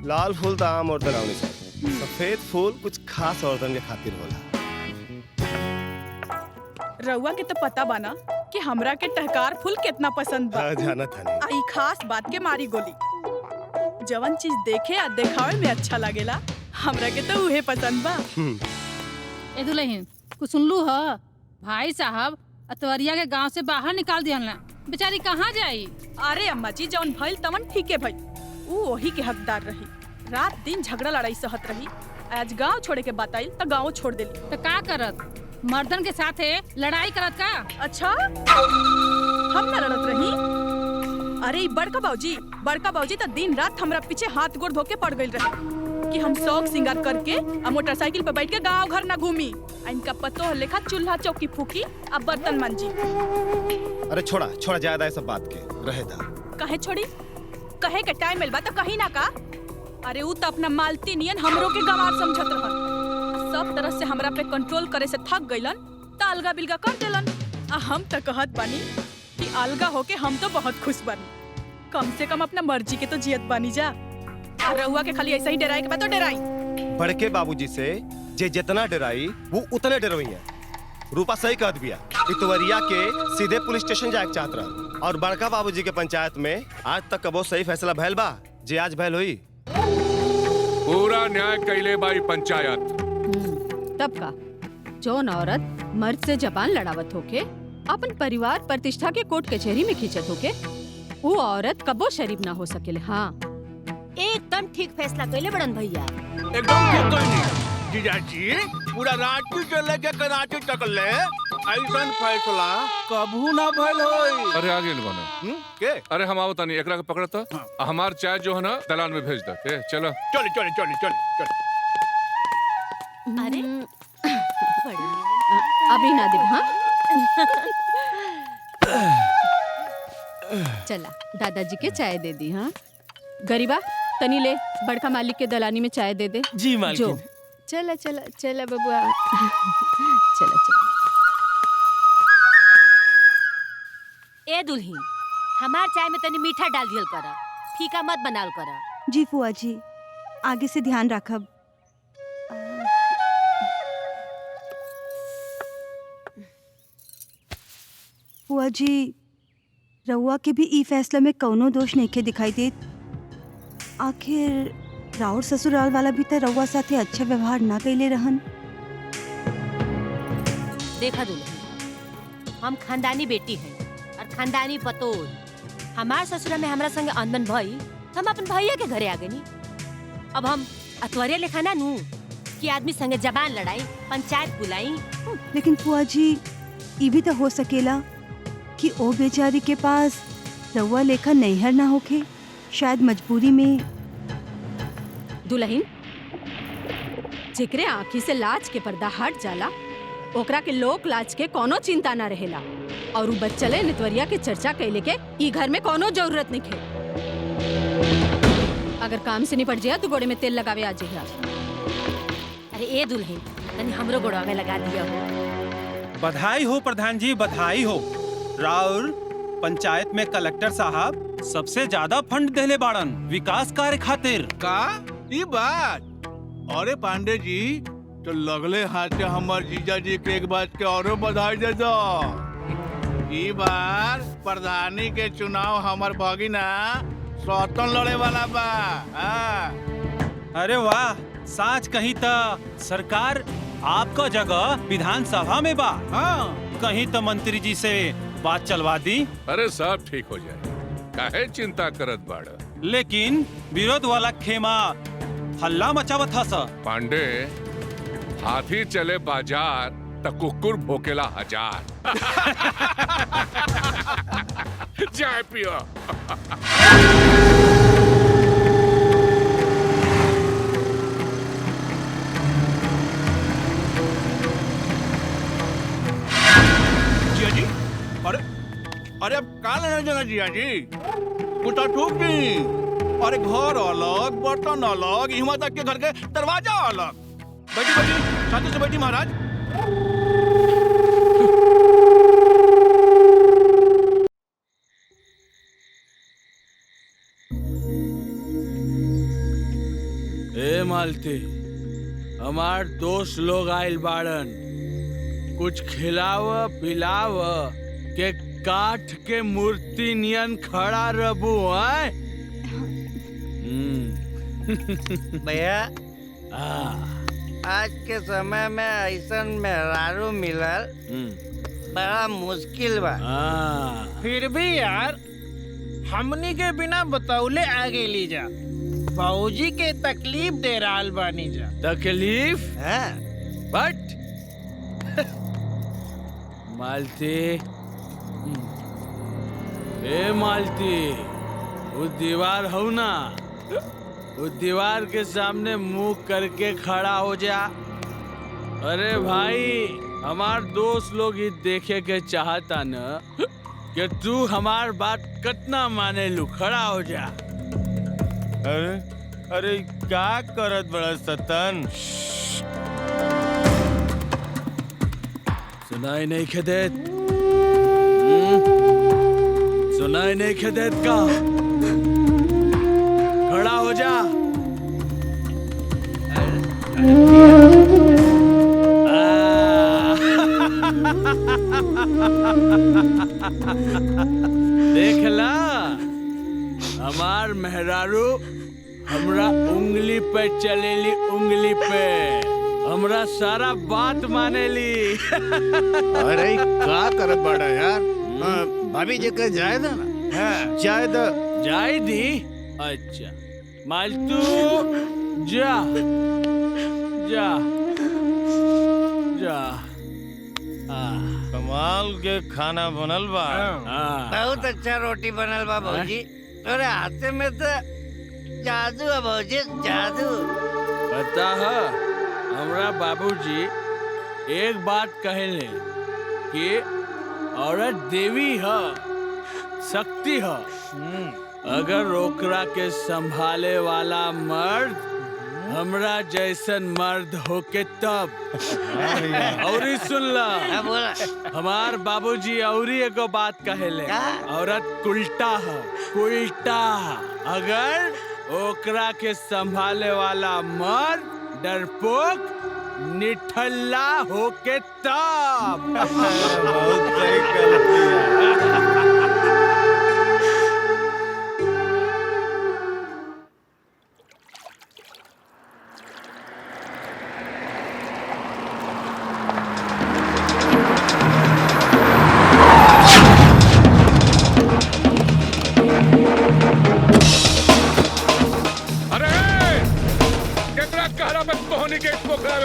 लाल फूल तो आम औरतन आवनी चाहिए, सफेद फूल कुछ खास औरतन के खातिर होला। रउआ के तो पता बाना कि हमरा के टहकार फूल कितना पसंद बा। जाना था आई खास बात के मारी गोली, जवन चीज देखे आ देखावे में अच्छा लगेला, हमरा के तो उहे पसंद बा। ए दुल्हन कुछ सुनलू ह? भाई साहब अतवरिया के गांव से बाहर निकाल दिया ना, बेचारी कहाँ जाई? अरे अम्मा जी, जवन भइल तवन ठीके भइल, ऊ वही के हकदार रही। रात दिन झगड़ा लड़ाई सहत रही, आज गांव छोड़े के बात आइल त गांव छोड़ देली। तो का करत? मर्दन के साथे लड़ाई करत का? अच्छा हम न लड़त रही? अरे बड़का बाबूजी तो दिन रात हमरा पीछे हाथ गोड़ धोके पड़ गइल रहे कि हम शौक सिंगार करके आ मोटरसाइकिल पे बैठ के गांव घर न घूमी, आ इनका पतो लेखा चूल्हा चौकी फूकी अब बर्तन मांजी। अरे छोड़ा ज्यादा है सब बात के, रहे दा। कहे छोड़ी? कहे के टाइम मिलबा तो कहीं ना का। अरे ऊ तो अपना मालती नियन हमरो के गंवार समझत रहन, सब तरह से हमरा पे कंट्रोल करे से थक गइलन त अलगा बिलगा कर देलन। आ हम त कहत बानी कि अलगा होके हम तो बहुत खुश बानी, कम से कम अपना मर्जी के तो जियत बानी जा। आ रहुआ के खाली ऐसा ही डराए के बा तो डराई। बड़के बाबूजी से जे जितना डराई वो उतने डरोई है। रूपा सही कह दिया, इतवरिया के सीधे पुलिस स्टेशन जाए चाहत रहा, और बड़का बाबूजी के पंचायत में आज तक कबो सही फैसला भैल बा जे आज भैल हुई। पूरा न्याय कैले बाई पंचायत। तब का जौन औरत मर्द से जबान लड़ावत होके अपन परिवार प्रतिष्ठा के कोर्ट कचहरी में खींचत होके, वो औरत कबो शरीफ ना हो सकेले। हाँ एकदम ठीक फैसला कैले बड़न भैया। एकदम ठीक कहनी जीजाजी, पूरा रांची से लेके कराची तक ले ऐसन फैसला कबू ना भइल होई। अरे आगे बना के? अरे हम आवत नहीं, एकरा के पकड़ता हमार चाय जो है ना दलान में भेज दे। चलो चल। अरे अभी ना दे। हाँ चला दादाजी के चाय दे दी। हाँ गरीबा तनी ले, बड़का मालिक के दलानी में चाय दे दे। जी मालकिन। चला चला चला बबुआ, चला चला। ए दुल्ही, हमार चाय में तनी मीठा डाल दियल करा, फीका मत बनाल करा। जी फुआ जी, आगे से ध्यान रखब। फुआ जी, रउआ के भी ई फैसला में कौनो दोष नइखे दिखाई देत। आखिर राउर ससुराल वाला भी तो रउआ साथे अच्छा व्यवहार ना कैले रहन। देखा दुल्ही, हम खानदानी बेटी हैं और खानदानी पतोल। हमार ससुरा में हमरा संगे अनबन भई, हम अपन भैया के घरे आ गनी। अब हम अतवरिया लेखा ना नू कि आदमी संगे जबान लड़ाई, पंचायत बुलाई। लेकिन फुआ जी, ई भी तो हो सकेला कि ओ बेचारी के पास रउआ लेखा नैहर ना होखे, शायद मजबूरी में। दुल्हन, जेकरे आँखी से लाज के पर्दा हट जाला ओकरा के लोक लाज के कोनो चिंता ना रहेला और उ बच्चले नितवरिया के चर्चा कैले के ई घर में कोनो जरूरत नहीं है। अगर काम से निपट जाए तो गोड़े में तेल लगावे आ जाइए। अरे ए दुल्हन तनी हमरो गोड़वा में लगा दिया हो। बधाई हो प्रधान जी, बधाई हो। राउर पंचायत में कलेक्टर साहब सबसे ज्यादा फंड देले बाड़न विकास कार्य खातिर। का ई बात? अरे पांडे जी तो लगले हाथे हमार जीजा जी के एक बात के औरो बधाई दे दो। ई बार प्रधानी के चुनाव हमार भगिना स्वतंत्र लड़े वाला बा। अरे वाह, साच कहीं तो सरकार आपका जगह विधानसभा में बा। कहीं तो मंत्री जी से बात चलवा दी। अरे सब ठीक हो जाए, काहे चिंता करत बाड़ा। लेकिन विरोध वाला खेमा हल्ला मचावत था सर। पांडे, हाथी चले बाजार त कुकुर भोकेला हजार। चाय पियो। जिया जी, अरे अब का लेना जाना जिया जी? कुछ ठूक नहीं। अरे घर अलग, बर्तन अलग, यहाँ तक के घर के दरवाजा अलग। बैठी बैठी, शांति से बैठी महाराज। ए मालती, हमार दोस्त लोग आइल बाड़न, कुछ खिलाव पिलाव के काठ के मूर्ति नियन खड़ा रहबू है। भैया आज के समय में ऐसा मेहरारू मिलल बड़ा मुश्किल बा। फिर भी यार हमनी के बिना बतौले आगे ली जा। बाबूजी के तकलीफ दे रहल बानी जा। तकलीफ? बट मालती, ए मालती, वो दीवार हो ना, वो दीवार के सामने मुंह करके खड़ा हो जा। अरे भाई, हमार दोस्त लोग ही देखे के चाहता न कि तू हमार बात कितना माने लू। खड़ा हो जा। अरे क्या करत बड़ा सतन? सुनाई नहीं खेदेत? सुनाई नहीं खेदेत का? खड़ा हो जा। देख ला, हमार मेहरारू हमरा उंगली पे चलेली, उंगली पे हमरा सारा बात मानेली। अरे का करत बड़ा यार? भाभी जी के जाए ना। जाए दी। अच्छा मालतू, जा जा जा। कमाल के खाना बनल बा। बहुत अच्छा रोटी बनल बा भौजी। तोरे हाथे में तो जादू है भौजी, जादू। पता है, हमरा बाबूजी एक बात कहले कि औरत देवी है, शक्ति है। अगर ओकरा के संभाले वाला मर्द हमरा जैसन मर्द होके तब। और सुन ला, हमार बाबूजी औरी एगो बात कहेले, औरत उल्टा है, उल्टा। अगर ओकरा के संभाले वाला मर्द डरपोक निठल्ला होके तब। बहुत सही कर।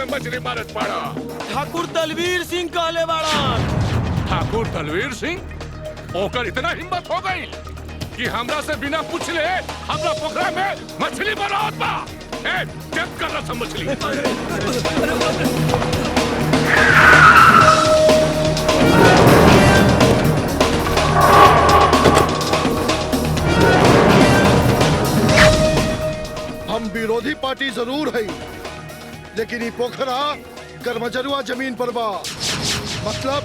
मछली मारत पाड़ा। ठाकुर तलवीर सिंह कहले बाड़ा। ठाकुर तलवीर सिंह? ओकर इतना हिम्मत हो गई कि हमरा से बिना पूछले हमरा पोखरा में मछली बनावत बा। ए, जब कर रहा था मछली। माटी जरूर है, लेकिन ये पोखरा गरमजरुआ जमीन पर बा, मतलब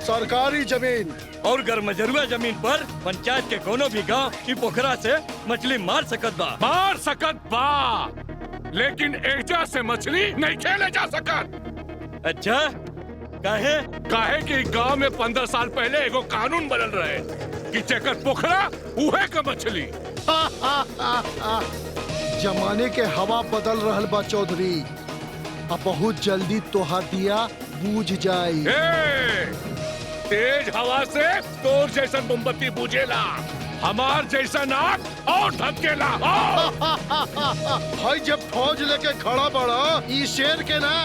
सरकारी जमीन। और गरमजरुआ जमीन पर पंचायत के कोनो भी गांव ई पोखरा से मछली मार सकत बा। मार सकत बा, लेकिन एजा से मछली नहीं खेले जा सकत। अच्छा काहे? काहे कि गांव में 15 साल पहले एगो कानून बनल रहे कि जेकर पोखरा उहे के मछली। जमाने के हवा बदल रहल बा चौधरी, अब बहुत जल्दी तोहार दिया बूझ जाई। तेज हवा से तोर जैसन मोमबत्ती बुझेला, हमार जैसा नाक और धधकेला। भाई जब फौज लेके खड़ा बड़ा, ई शेर के ना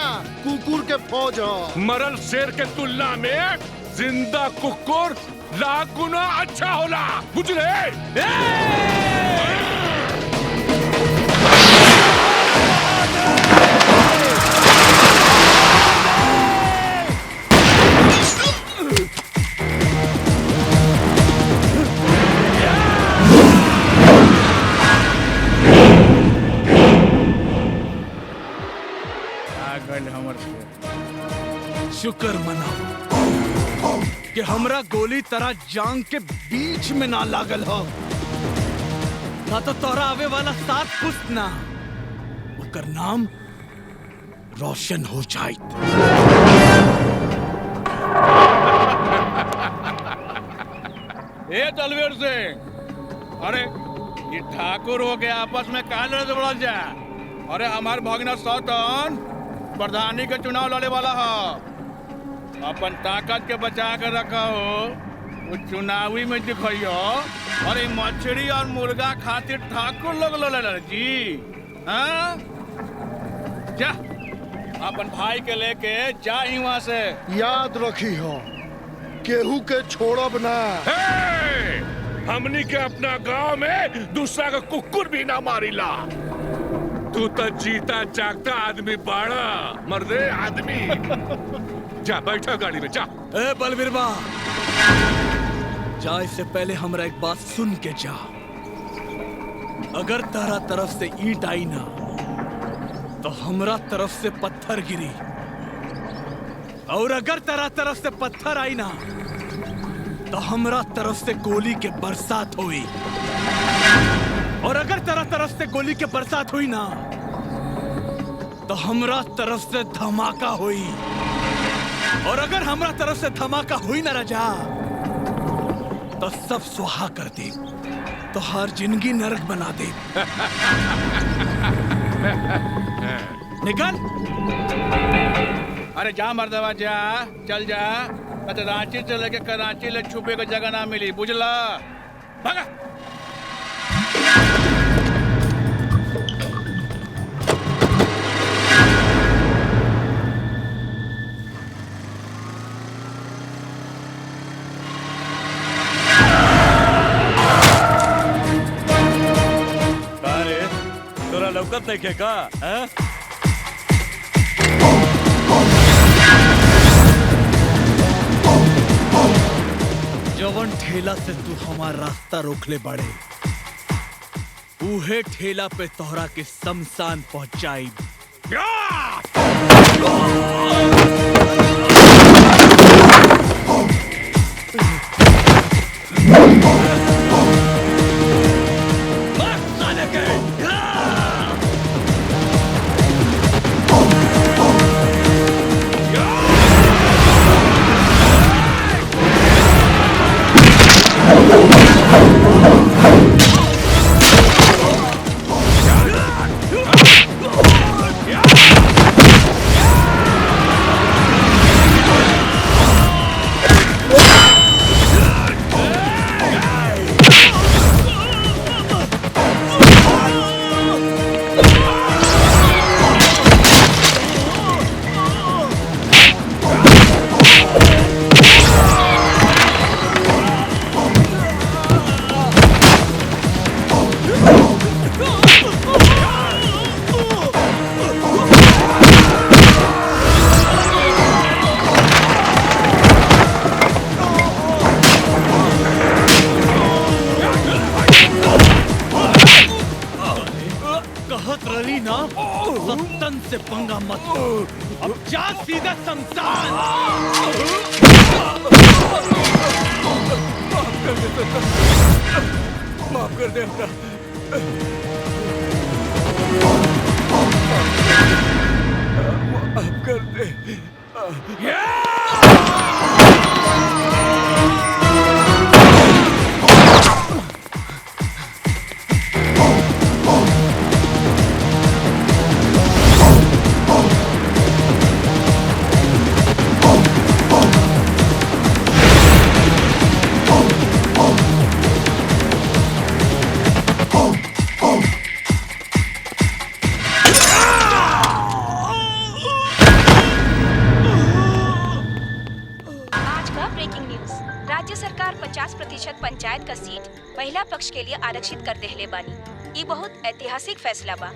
कुकुर के फौज ह। मरल शेर के तुलना में जिंदा कुकुर लाख गुना अच्छा होला, बुझले? शुक्र मनाओ कि हमरा गोली तरह जांग के बीच में ना लागल हो, ना तो तोरा आवे वाला 7 पुस्त ना ओकर नाम रोशन हो जाइत। ए तलवीर सिंह, अरे ये ठाकुर हो गया आपस में कहा लड़े बड़ा जा। अरे हमार भगना सौतन प्रधानी के चुनाव लड़े वाला है, अपन ताकत के बचा कर रखा हो, वो चुनावी में दिखाइयो। अरे मछली और मुर्गा खातिर ठाकुर लोग लड़े जी। हाँ जा अपन भाई के लेके जा ही वहां से। याद रखी हो, केहू के छोड़ब ना। हमनी के अपना गांव में दूसरा का कुकुर भी ना मारिला। तू तो जीता जागता आदमी बाड़ा, मर्दे आदमी। जा बैठा गाड़ी में, जा। ए बलवीर बा, जा इससे पहले हमरा एक बात सुन के जा। अगर तारा तरफ से ईंट आई ना तो हमरा तरफ से पत्थर गिरी, और अगर तारा तरफ से पत्थर आई ना तो हमरा तरफ से गोली के बरसात हुई, और अगर तारा तरफ से गोली के बरसात हुई ना तो हमरा तरफ से धमाका हुई, और अगर हमरा तरफ से धमाका हुई ना राजा तो सब सुहा कर दे, तो हर जिंदगी नरक बना दे। निकल। अरे जा मर्दवा जा, चल जा। तो रांची से लेके कराची ले छुपे को जगह ना मिली, बुझला? भागा। तोरा लौकत नहीं के का? जवन ठेला से तू हमार रास्ता रोकले बाड़े, उहे ठेला पे तोहरा के शमशान पहुंचाई। हमसे पंगा मत लो। अब जा सीधा शमशान। माफ कर दे अपना। माफ कर दे। राज्य सरकार 50% पंचायत का सीट महिला पक्ष के लिए आरक्षित कर देहले बानी। ये बहुत ऐतिहासिक फैसला बा।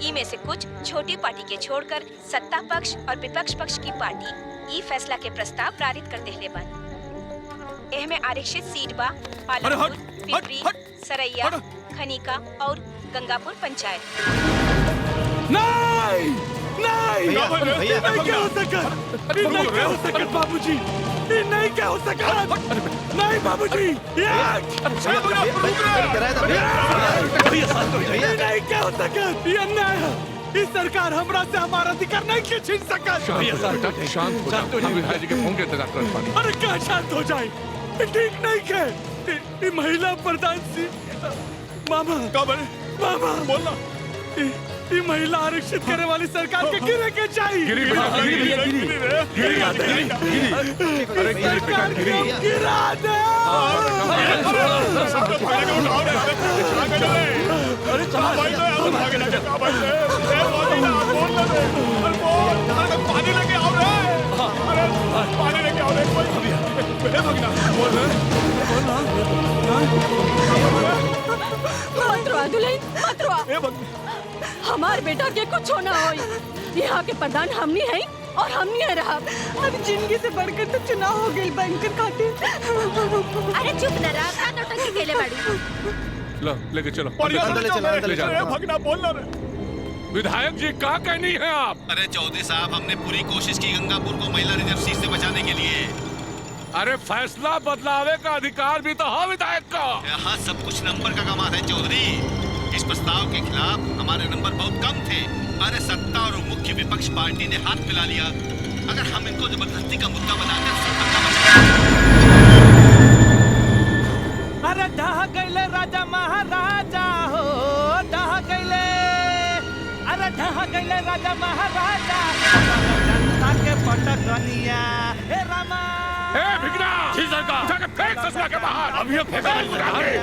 ई में से कुछ छोटी पार्टी के छोड़कर सत्ता पक्ष और विपक्ष पक्ष की पार्टी ई फैसला के प्रस्ताव पारित कर देहले बानी। एह में आरक्षित सीट बा पालनपुर, पिपरी, सरैया, खनिका और गंगापुर पंचायत। नहीं नहीं क्या हो सका, नहीं क्या हो सका बाबूजी, नहीं क्या हो सका, नहीं बाबूजी, नहीं क्या हो सका, ये अन्याय है। इस सरकार हमरा से हमारा अधिकार नहीं के छीन सका। शांत हो जा, हम विधायक जी के फोन के इंतजार कर पानी। अरे क्या शांत हो जाए, ठीक नहीं है। ये महिला प्रधान सी मामा मामा बोलना, ये महिला आरक्षित करने वाली सरकार के गिरे के चाहिए। गिरी गिरा दे। पानी लेके आओ रे, पानी लेके आओ रे। हमार बेटा के कुछ होना हो। यहाँ के प्रधान हमनी है और हमनी है रहा। अब जिंदगी से बढ़कर तो चुनाव हो गई बैंकर खातिर। अरे चुप न रहा, का नौटंकी केले बाड़ी। लो लेके चलो, भगना बोलना रे। विधायक जी क्या कहनी है आप? अरे चौधरी साहब, हमने पूरी कोशिश की गंगापुर को महिला रिजर्व सीट से बचाने के लिए। अरे फैसला बदलावे का अधिकार भी तो है विधायक का। यहाँ सब कुछ नंबर का कमाल है चौधरी। इस प्रस्ताव के खिलाफ हमारे नंबर बहुत कम थे। अरे सत्ता और मुख्य विपक्ष पार्टी ने हाथ मिला लिया। अगर हम इनको जबरदस्ती का मुद्दा बनाकर सत्ता बचा। अरे ढह गईले राजा महाराजा हो, ढह गईले। अरे ढह गईले राजा महाराजा, जनता के पटकनिया। हे रामा, हे भिगना, जी सरकार, जाके फेंक ससुरा के बाहर। अभी फेंका नहीं रहा है।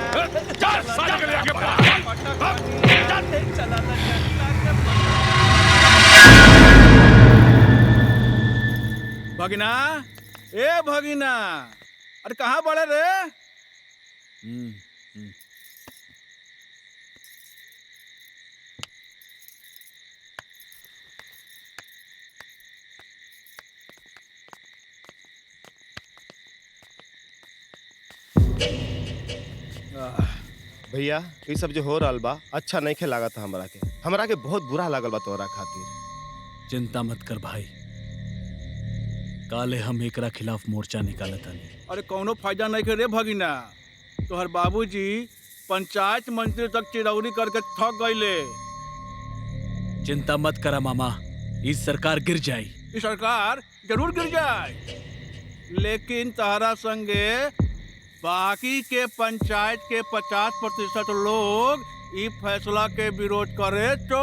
चार साल के लिए आगे बढ़ा। चला भगिना, ए भगिना, अरे कहाँ बड़े रे? भैया ये सब जो हो रहा बा अच्छा नहीं खेला था हमरा के बहुत बुरा लागल बा तोरा खातिर। चिंता मत कर भाई, काले हम एकरा खिलाफ मोर्चा निकालत हनी। अरे कौनो फायदा नहीं के रे भगिना। तोहर बाबूजी पंचायत मंत्री तक चिरौरी करके थक गईले। चिंता मत करा मामा, इस सरकार गिर जाई। इस सरकार जरूर गिर जाए, लेकिन तारा संगे बाकी के पंचायत के 50% लोग इस फैसला के विरोध करे तो।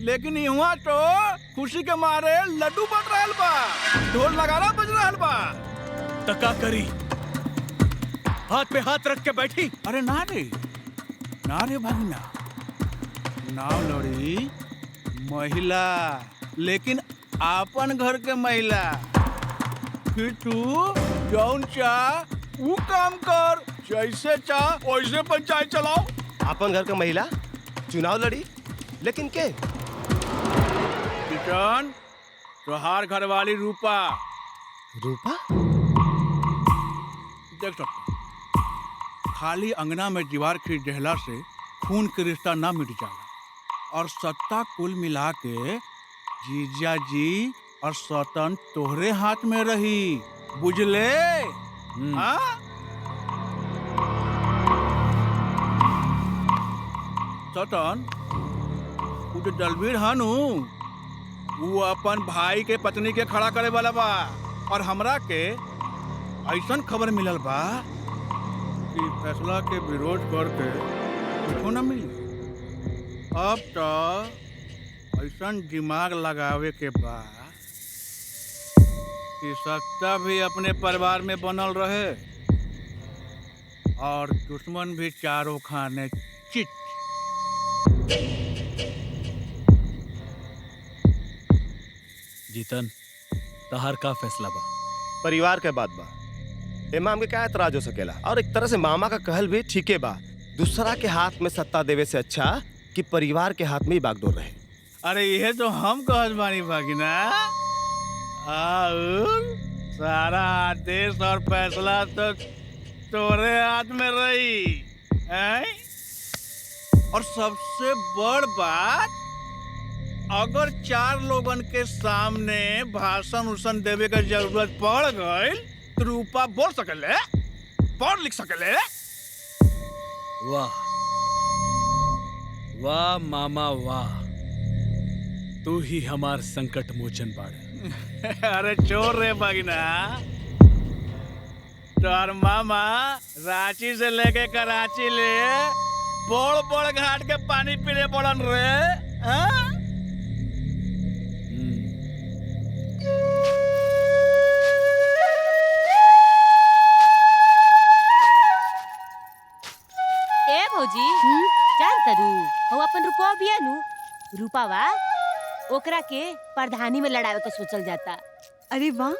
लेकिन यहाँ तो खुशी के मारे लड्डू बट रहा बा, ढोल नगारा बज रहा बा। तका करी, हाथ पे हाथ रख के बैठी। अरे ना रे भगना, नाव लड़ी महिला, लेकिन आपन घर के महिला। फिर तू जौन चाह वो काम कर, जैसे चाह वैसे पंचायत चलाओ। अपन घर का महिला चुनाव लड़ी, लेकिन के? किशन, तोहार घरवाली रूपा। रूपा? देख सकते, खाली अंगना में दीवार खींच देहला से खून के रिश्ता ना मिट जाला। और सत्ता कुल मिला के जीजा जी और सतन तोहरे हाथ में रही, बुझले? हाँ? सतन, वो जो दलवीर हनु, वो अपन भाई के पत्नी के खड़ा करे वाला बा, और हमरा के ऐसन खबर मिलल बा कि फैसला के विरोध करके कुछो न मिली। अब तो ऐसन दिमाग लगावे के बाद कि सत्ता भी अपने परिवार में बनल रहे और दुश्मन भी चारों खाने चित। जीतन, तहार का फैसला बा? परिवार के बात बा, एमा हमके क्या एतराज हो सकेला? और एक तरह से मामा का कहल भी ठीके बा। दूसरा के हाथ में सत्ता देवे से अच्छा कि परिवार के हाथ में ही बागडोर रहे। अरे ये तो हम कहल बानी भागिना, और सारा आदेश और फैसला तो तोरे हाथ में रही हैं? और सबसे बड़ बात, अगर 4 लोगन के सामने भाषण उषण देवे का जरूरत पड़ गई तो रूपा बोल सकले, पढ़ लिख सकले। वाह वाह मामा वाह, तू ही हमार संकट मोचन बाड़े। अरे चोर रे भगना, तोहर मामा रांची से लेके कराची ले बड़ बड़ घाट के पानी पीने पड़न रे। हाँ? ए भौजी, जान तरू हो अपन रूपा बिया नु, रूपावा ओकरा के प्रधानी में लड़ावे के सोचल जाता। अरे वाह,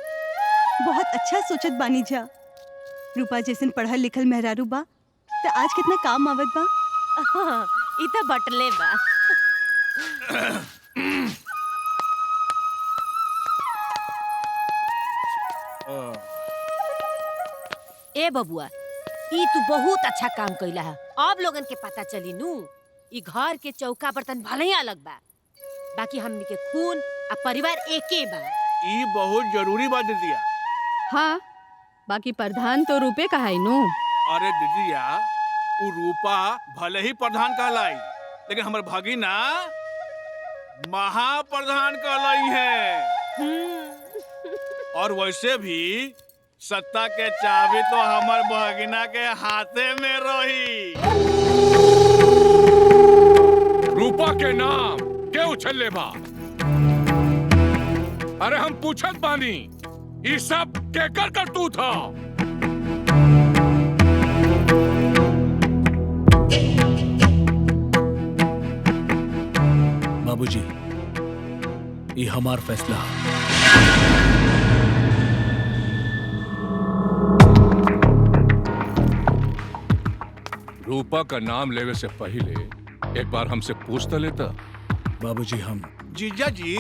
बहुत अच्छा सोचत बानी जा। रूपा जैसन पढ़ल लिखल मेहरारू बा तो आज कितना काम आवत बा। ई तो बटले बा। ए बबुआ, ई तू बहुत अच्छा काम कइला है। अब लोगन के पता चली नु ई घर के चौका बर्तन भले ही अलग बा, बाकी हमनी के खून आ परिवार एके बा। ई बहुत जरूरी बात दीदिया। हाँ, बाकी प्रधान तो रूपे कहाई नु। अरे दीदिया, वो रूपा भले ही प्रधान कहलाई, लेकिन हमारे भगिना महाप्रधान कहलाई है। और वैसे भी सत्ता के चाबी तो हमार भगिना के हाथे में रही। रूपा के नाम के उछल बा? अरे हम पूछत बानी, ई सब के कर तू था? बाबूजी, ये हमार फैसला। रूपा का नाम लेवे से पहले एक बार हमसे पूछता लेता। बाबूजी, हम जीजा जी,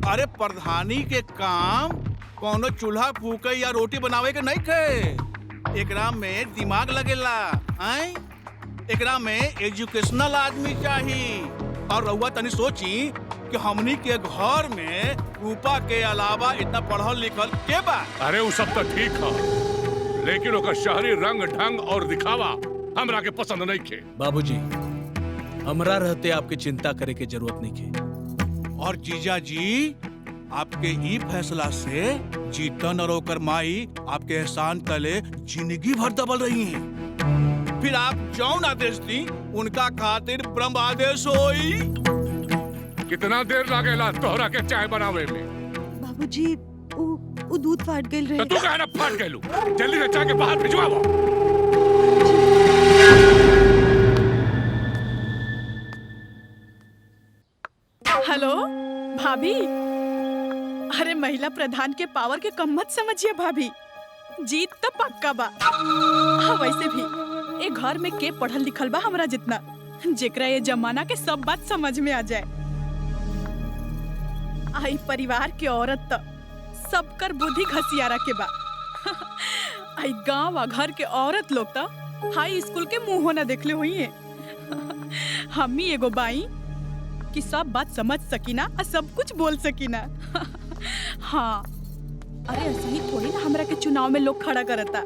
अरे प्रधानी के काम कोनो चूल्हा फूके या रोटी बनावे के नहीं थे। एकरा में दिमाग लगेला, हैं? एकरा में एजुकेशनल आदमी चाहिए। और रउआ तनी सोची कि हमनी के घर में रूपा के अलावा इतना पढ़ल लिखल के बा? अरे वो सब तो ठीक है, लेकिन ओकर शहरी रंग ढंग और दिखावा हमरा के पसंद नहीं खे। बाबूजी, हमरा रहते आपकी चिंता करे के जरूरत नहीं खे। और जीजा जी, आपके ई फैसला से जीतन और ओकर माई आपके एहसान तले जिंदगी भर दबल रही हैं। फिर आप जौन आदेश दी उनका खातिर ब्रह्म आदेश होई। कितना देर लागेला तोहरा के चाय बनावे में? बाबूजी, वो दूध फाट गइल रहे। तो तू कहना फाट गइलू, जल्दी से चाय के बाहर भिजवाओ। हेलो भाभी, अरे महिला प्रधान के पावर के कम मत समझिए भाभी, जीत तो पक्का बा। हाँ, वैसे भी एक घर में के पढ़ल लिखल बा हमरा जितना, जेकरा ये जमाना के सब बात समझ में आ जाए। आई परिवार के औरत तो सबकर बुद्धि घसियारा के बा। आई गांव आ घर के औरत लोग तो हाई स्कूल के मुंह न देखले हुई है। हम ही एगो बाई कि सब बात समझ सकीना और सब कुछ बोल सकीना। हाँ, अरे ऐसे ही थोड़ी ना हमरा के चुनाव में लोग खड़ा करता।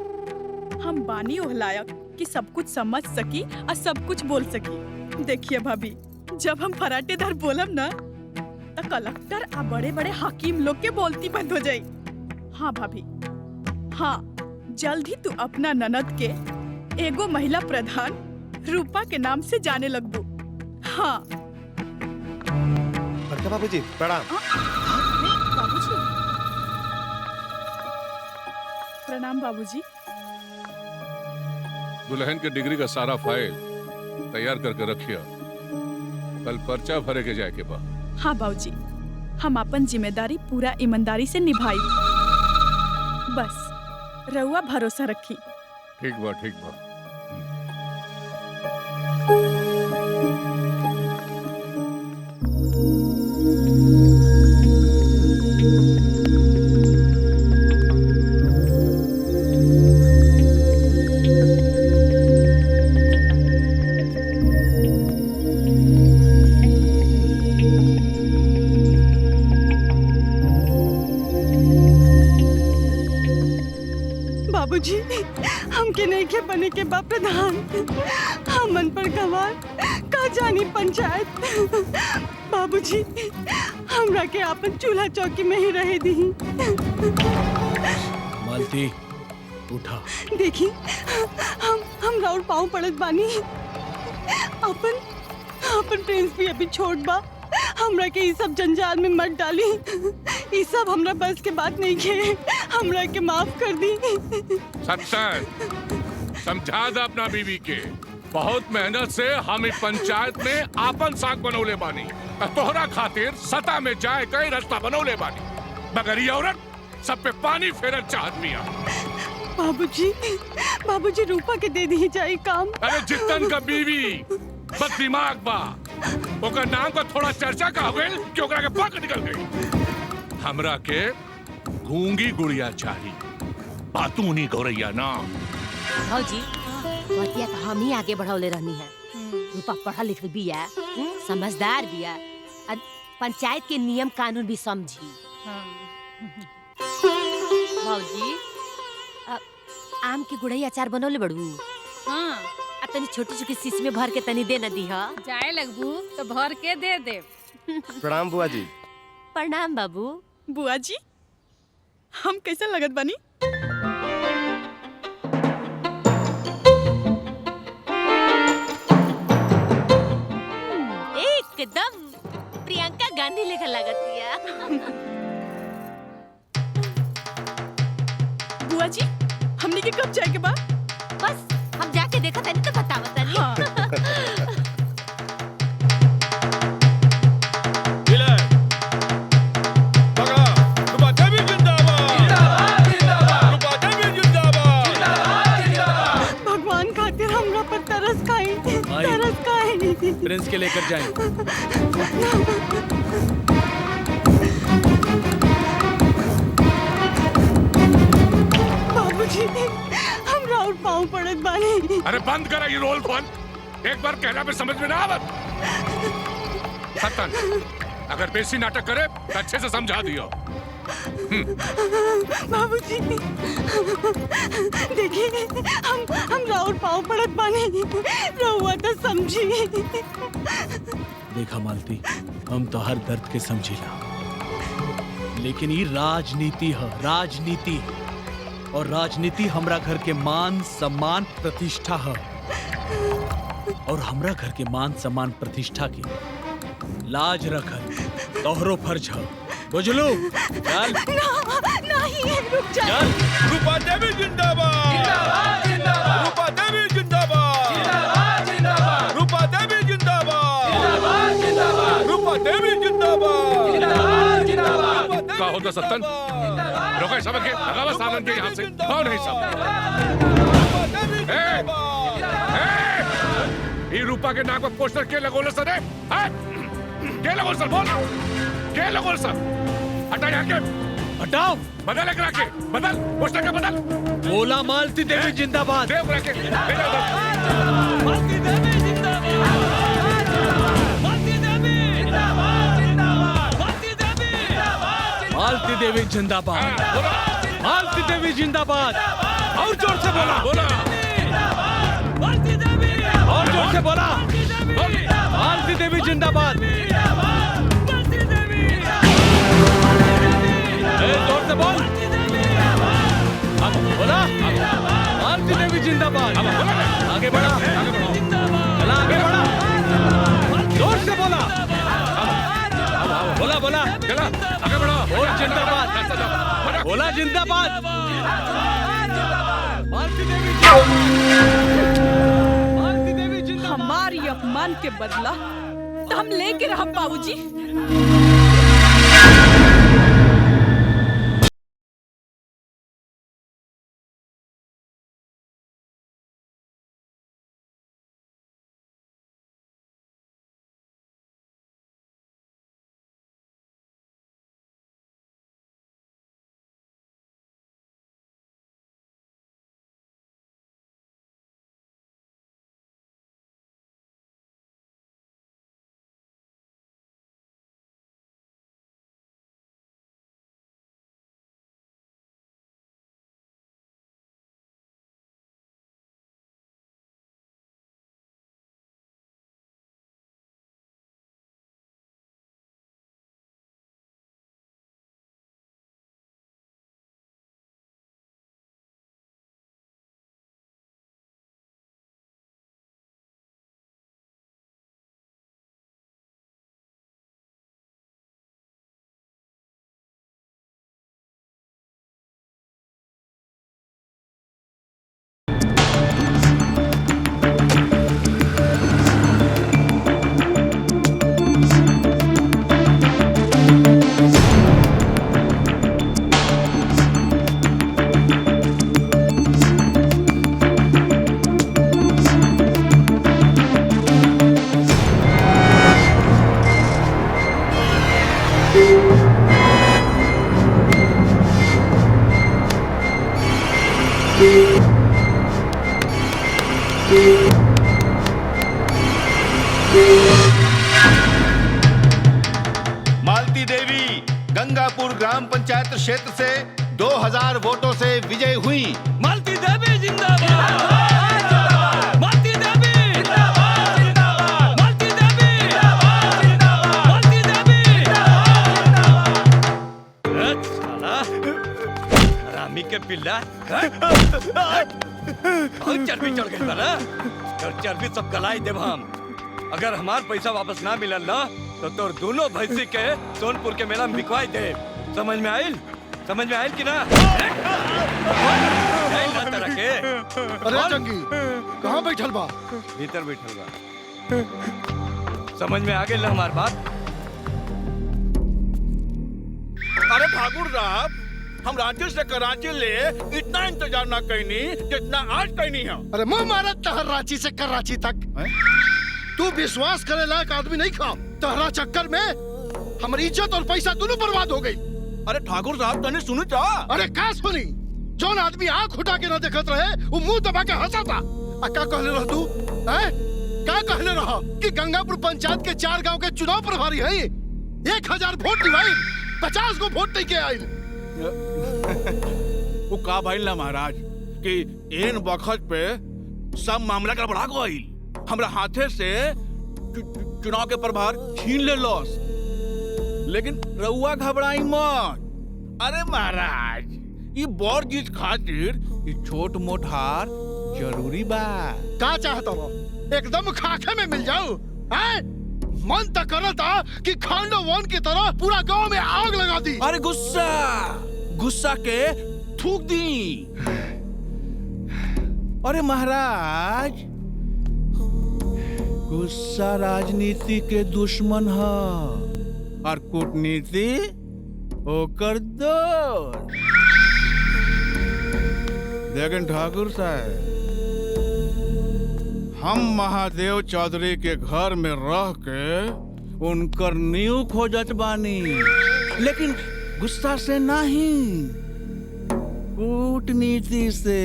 हम बानी ओह लायक कि सब कुछ समझ सकी और सब कुछ बोल सकी। देखिए भाभी, जब हम फराटेदार बोलब ना तो कलेक्टर और बड़े बड़े हाकिम लोग के बोलती बंद हो जाई। हाँ भाभी, हाँ, जल्द ही तू अपना ननद के एगो महिला प्रधान रूपा के नाम से जाने लगबू। हाँ बड़का बाबूजी प्रणाम। बाबूजी प्रणाम। बाबूजी दुल्हन के डिग्री का सारा फाइल तैयार करके रखिए, कल पर्चा भरे के जाए के बाद। हाँ बाबूजी, हम अपन जिम्मेदारी पूरा ईमानदारी से निभाई। बस रउआ भरोसा रखी। ठीक बा, ठीक बा। बाबूजी, हमके नहीं के बने के बा प्रधान। हमन पर गवार का जानी पंचायत। बाबूजी, हमरा के अपन चूल्हा चौकी में ही रहे दी। मालती उठा। देखी, हम राउर पाँव पड़त बानी। अपन प्रिंस भी अभी छोट बा। हमरा के ये सब जंजाल में मत डाली। ये सब हमरा बस के बात नहीं है। हमरा के माफ कर दी। सत्तर समझा दे अपना बीवी के। बहुत मेहनत से हम इस पंचायत में आपन साख बनौले बानी। तोहरा खातिर सता में जाए कई रास्ता बनौले बानी, मगर ये औरत सब पे पानी फेरल चाहत बिया। बाबूजी रूपा के दे दी जाए काम। अरे जितन का बीवी बस दिमाग बा, ओकर नाम का थोड़ा चर्चा का हो गई कि ओकरा के पक निकल गई। हमरा के गूंगी गुड़िया चाहिए, बातूनी गौरैया ना। भौजी, बतिया तो हम ही आगे बढ़ौले रहनी है। रूपा पढ़ल लिखल बिया, समझदार बिया, और पंचायत के नियम कानून भी समझी। भौजी, आम के गुड़ई अचार बनौले बड़ू। हाँ, तनी छोटी छोटी शीशी में भर के तनी दे न दी। जाए लगबू तो भर के दे दे। प्रणाम बुआ जी। प्रणाम बाबू। बुआ जी, हम कैसे लगत बानी? एकदम प्रियंका गांधी लेखा लगतिया। बुआ जी, हमने के कब जाए के बाद? बस हम जाके देखा तनी तो बतावत तनी। भगवान खातिर हमरा पर तरस खाई। प्रिंस के लेकर जाएं। बाबूजी, हम राउर पाँव पड़त बानी। अरे बंद करा ये रोल कॉल। एक बार कहना पे समझ में ना आवत। सत्तन, अगर बेसी नाटक करे तो अच्छे से समझा दियो। बाबूजी, देखिए, हम राउर पाँव पड़त बानी। रहुआ तो समझी। देखा मालती, हम तो हर दर्द के समझीला, लेकिन ये राजनीति है, राजनीति। और राजनीति हमरा घर के मान सम्मान प्रतिष्ठा है। और हमरा घर के मान सम्मान प्रतिष्ठा की लाज रखल तोहरो फर्ज है। बुझलू? चल। नहीं, रुक जा। चल। रूपा देवी जिंदाबाद। जिंदाबाद, जिंदाबाद। रूपा देवी जिंदाबाद। जिंदाबाद, जिंदाबाद। रूपा देवी जिंदाबाद। जिंदाबाद, जिंदाबाद। रूपा देवी जिंदाबाद। जिंदाबाद, जिंदाबाद। क्या होता सत्तन? रोके सब के लगावा सालन के यहाँ से। कौन है सब? ये रूपा के नाक पर पोस्टर के लगोले सर है? के लगोले सर? बोल। के लगोले सर? हटा यहाँ के। हटाओ। बदल एक रखे। बदल पोस्टर का बदल। बोला मालती देवी जिंदाबाद। देव रखे। मालती देवी जिंदाबाद। मालती देवी जिंदाबाद। मालती देवी जिंदाबाद, मालती देवी जिंदाबाद। और जोर से बोला, मालती देवी, और जोर से बोला, मालती देवी जिंदाबाद, जोर से बोल, बोला, मालती देवी जिंदाबाद। आगे बढ़ा, चला आगे बढ़ा, जोर से बोला, बोला बोला, चला आगे बढ़ो, और जिंदाबाद, बोला जिंदाबाद, मालती देवी जिंदाबाद। हमारी अपमान के बदला तो हम लेके रहा बाबूजी। मालती देवी गंगापुर ग्राम पंचायत क्षेत्र से 2000 वोटों से विजय हुई। मालती देवी जिंदाबाद, मालती देवी जिंदाबाद, मालती देवी जिंदाबाद, मालती देवी जिंदाबाद। साला हरामी के पिल्ला, बहुत चर्बी चढ़ गई ना, और चर्बी सब गलाई देव हम। अगर हमार पैसा वापस ना मिलल ना तो तोर दोनों भैंसी के सोनपुर के मेला में बिकवाई दे। समझ में आइल? समझ में आइल कि ना? ना तरह के। अरे जंगी कहाँ बैठल बा? भीतर बैठल बा। समझ में आ गई ना हमार बात? अरे ठाकुर साहब, हम रांची से कराची ले इतना इंतजार ना करनी जितना आज करनी है। अरे मुंह मारा तहर रांची से कराची तक। तू विश्वास करे लायक आदमी नहीं खा। तहरा चक्कर में हमारी इज्जत और पैसा दोनों बर्बाद हो गई। अरे ठाकुर साहब तने सुनी चा? अरे का सुनी? जोन आदमी आंख उठा के न देखत रहे वो मुंह दबा के हंसा था। का कहले रह तू? हैं? का कहले रह कि गंगापुर पंचायत के 4 गांव के चुनाव प्रभारी है? 1000 वोट दिवाई, 50 को वोट नहीं के आइल। वो का भाई ना महाराज कि इन वक्त पे सब मामला का बढ़ा गई। हमरा हाथे से चुनाव के प्रभार छीन ले लॉस। लेकिन रउआ घबराई मत। अरे महाराज, ये बड़ जीत खातिर ये छोट मोट हार जरूरी बा। का चाहता हो? एकदम खाके में मिल जाओ? हैं? मन तक करता कि खांडो वन की तरह पूरा गांव में आग लगा दी। अरे गुस्सा के थूक दी। अरे महाराज, गुस्सा राजनीति के दुश्मन है और कूटनीति ओकर दोस्त। लेकिन ठाकुर साहब, हम महादेव चौधरी के घर में रह के उनकर नींव खोजत बानी, लेकिन गुस्सा से नहीं, कूटनीति से।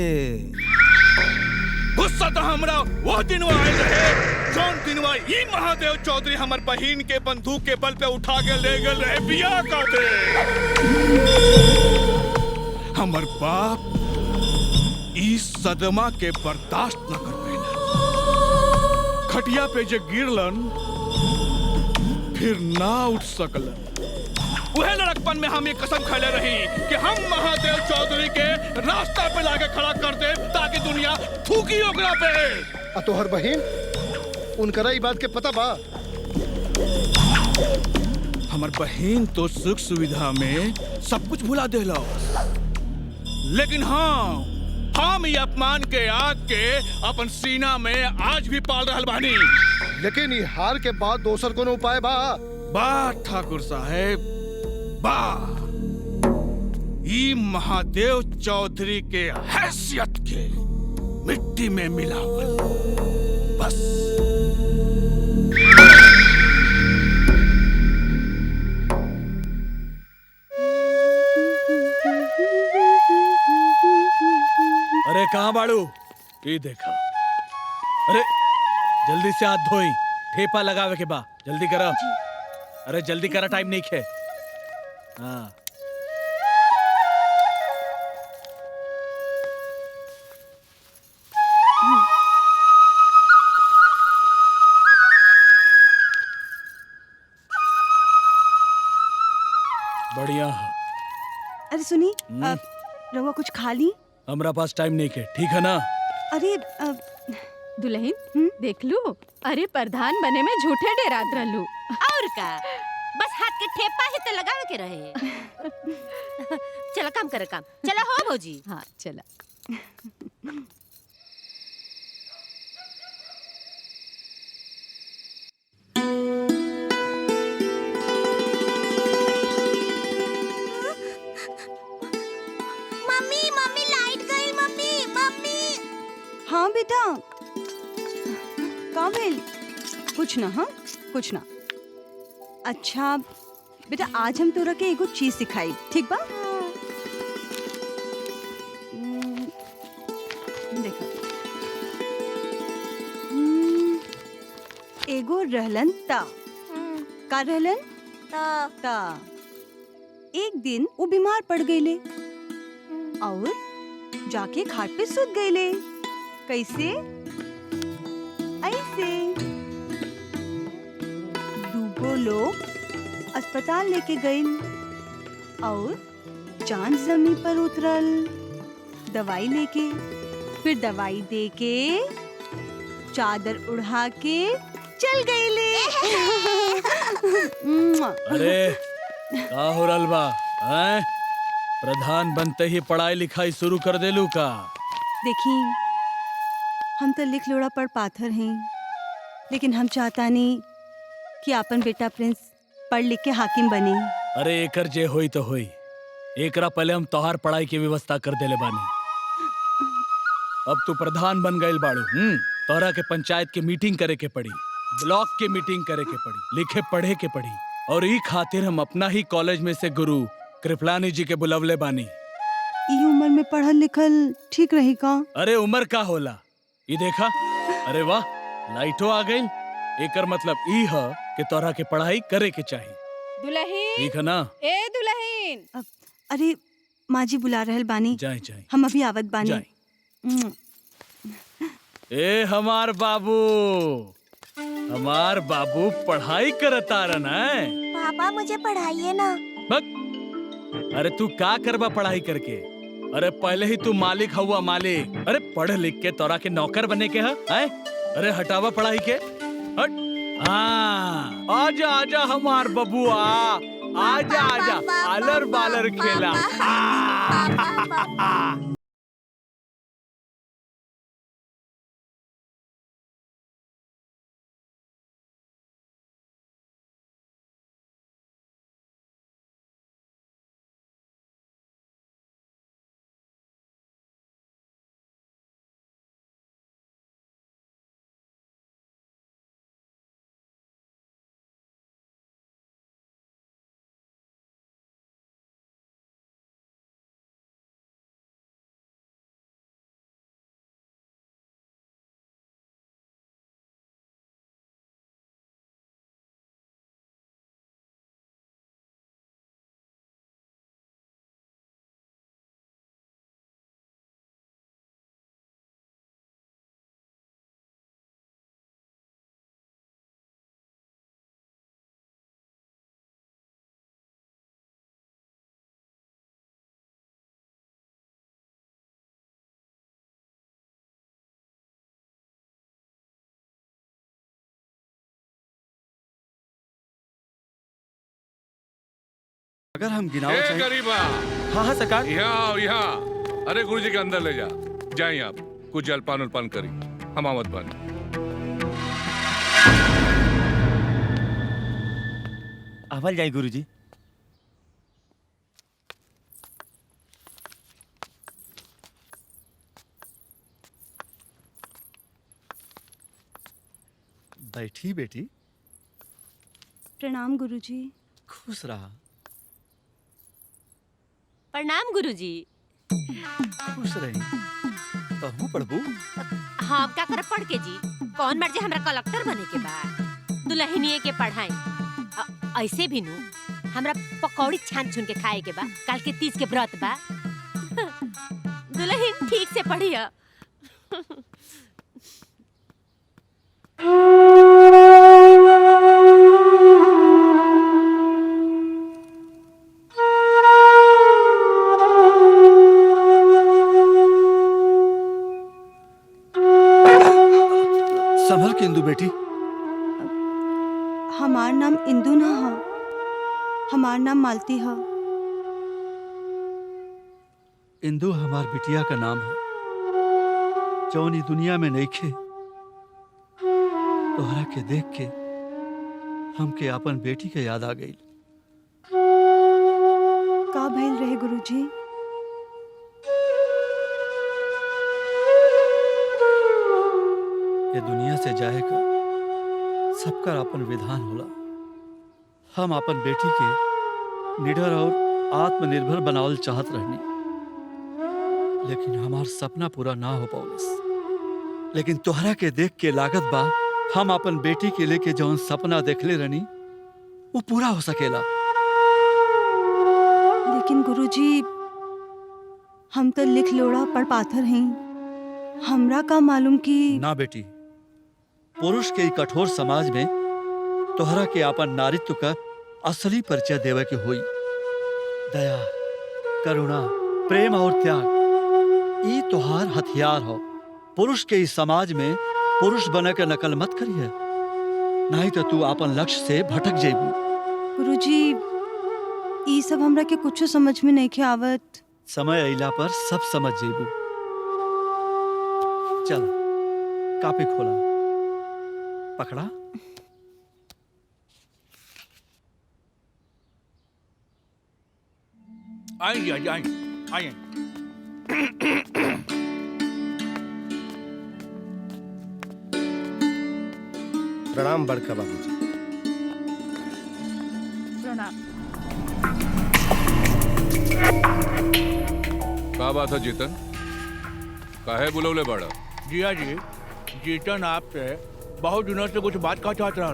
गुस्सा तो हमरा वो दिन आयल रहे जौन दिनवा ई महादेव चौधरी हमर बहिन के बंदूक के बल पे उठा के ले गए रहे बिया का दे। हमर बाप इस सदमा के बर्दाश्त न कर पाइला। खटिया पे जे गिरलन फिर ना उठ सकलन। वह लड़कपन में हम ये कसम खैले रही कि हम महादेव चौधरी के रास्ता पे लाके खड़ा कर दे ताकि दुनिया थूकी ओकरा पे। आ तोहर बहिन उनकरा ई बात के पता बा? हमर बहिन तो सुख सुविधा में सब कुछ भुला देला, लेकिन हाँ हम ये अपमान के आग के अपन सीना में आज भी पाल रहल बानी। लेकिन ये हार के बाद दोसर कोनो उपाय बा? ठाकुर साहेब बा। ई महादेव चौधरी के हैसियत के मिट्टी में मिलावल बस। अरे कहाँ बाड़ू? ये देखा। अरे जल्दी से हाथ धोई, ठेपा लगावे के बा। जल्दी करा। अरे जल्दी करा, टाइम नहीं खे। हाँ बढ़िया। अरे सुनी, रवा कुछ खा ली? हमरा पास टाइम नहीं के, ठीक है ना? अरे दुल्हन देख लू, अरे प्रधान बने में झूठे डेरात रहलू। और का बस हाथ के ठेपा ही तो लगावे के रहे। चला काम करे काम। चला हो भौजी। हाँ चला। मम्मी मम्मी लाइट गई। Mummy mummy. हाँ बेटा, का भेल? कुछ ना। हाँ कुछ ना। अच्छा बेटा, आज हम तोरा के एगो चीज सिखाई, ठीक बा? देखो, एगो रहलन ता। का रहलन? ता। एक दिन वो बीमार पड़ गईले और जाके खाट पे सुत गईले। कैसे? ऐसे। दूगो लोग अस्पताल लेके गईल और जान जमीन पर उतरल दवाई लेके। फिर दवाई दे के चादर उड़ा के चल गईले। अरे का हो रहल बा? हैं? प्रधान बनते ही पढ़ाई लिखाई शुरू कर देलू का? देखी, हम तो लिख लोड़ा पढ़ पाथर हैं, लेकिन हम चाहता नहीं कि अपन बेटा प्रिंस पढ़ लिख के हाकिम बने। अरे एकर जे होई तो होई, एकरा पहले हम तोहार पढ़ाई की व्यवस्था कर देले बानी। अब तू प्रधान बन गईल बाड़ू। तोहरा के पंचायत के मीटिंग करे के पड़ी, ब्लॉक के मीटिंग करे के पड़ी, लिखे पढ़े के पड़ी। और ई खातिर हम अपना ही कॉलेज में से गुरु कृपलानी जी के बुलवले बानी। ई उम्र में पढ़ल लिखल ठीक रही का? अरे उम्र का होला? ई देखा, अरे वाह, लाइटो आ गई। एकर मतलब ई है कि तोहरा के पढ़ाई करे के चाहिए। दुल्हन, ठीक है ना? ए दुल्हन। अरे माँ जी बुला रहल बानी। जाए जाए। हम अभी आवत बानी। ए हमार बाबू, हमार बाबू पढ़ाई करता रहा है। पापा मुझे पढ़ाइए ना। अरे तू का करबा पढ़ाई करके? अरे पहले ही तू मालिक हुआ मालिक। अरे पढ़ लिख के तोरा के नौकर बने के है? अरे हटावा पढ़ाई के, हट। हाँ आजा आजा हमार बबुआ, आजा आजा, आलर बालर खेला। अगर हम गिनाओ ए चाहे गरीबा, हाँ हाँ सरकार। यहाँ आओ यहाँ। अरे गुरुजी के अंदर ले जा। जाइए आप, कुछ जलपान उलपान करी। हम आमद बन। आवल जाए गुरुजी। बैठी बेटी। प्रणाम गुरुजी। खुश रहा। प्रणाम गुरुजी। खुश रही। तो हूँ पढ़बू। हाँ क्या कर पढ़ के जी, कौन मर्जी हमरा कलेक्टर बने के बाद दुल्हनिए के पढ़ाई। ऐसे भी नु हमरा पकौड़ी छान छुन के खाए के बा, काल के 30 के व्रत बा। दुल्हन ठीक से पढ़िया। संभल के इंदु बेटी। हमार नाम इंदु ना हो, हमार नाम मालती हो। इंदु हमार बिटिया का नाम है, जौन ई दुनिया में नहीं खे। तोहरा के देख के हमके अपन बेटी के याद आ गई। का भइल रहे गुरुजी? ये दुनिया से जाए का सबका अपन विधान होला। हम अपन बेटी के निडर और आत्मनिर्भर बनावल चाहत रहनी, लेकिन हमार सपना पूरा ना हो पाउलस। लेकिन तोहरा के देख के लागत बा हम अपन बेटी के लेके जौन सपना देखले रहनी वो पूरा हो सकेला। लेकिन गुरुजी हम तो लिख लोड़ा पढ़ पाथर हैं, हमरा का मालूम कि ना बेटी, पुरुष के कठोर समाज में तोहरा के अपन नारित्व का असली परिचय देवे के होई। दया, करुणा, प्रेम और त्याग ई तोहार हथियार हो। पुरुष के इस समाज में पुरुष बने के नकल मत करिए, नहीं तो तू अपन लक्ष्य से भटक जेबू। गुरुजी ई सब हमरा के कुछ समझ में नहीं आवत। समय अइला पर सब समझ जेबू। चल कापी खोला, पकड़ा। आइए आइए आइए। प्रणाम बड़का बाबूजी। प्रणाम। का बात है जीतन? काहे बुलौले बड़ा? जिया जी, जीतन आपसे बहुत दिनों से कुछ बात कहा चाहत रहा।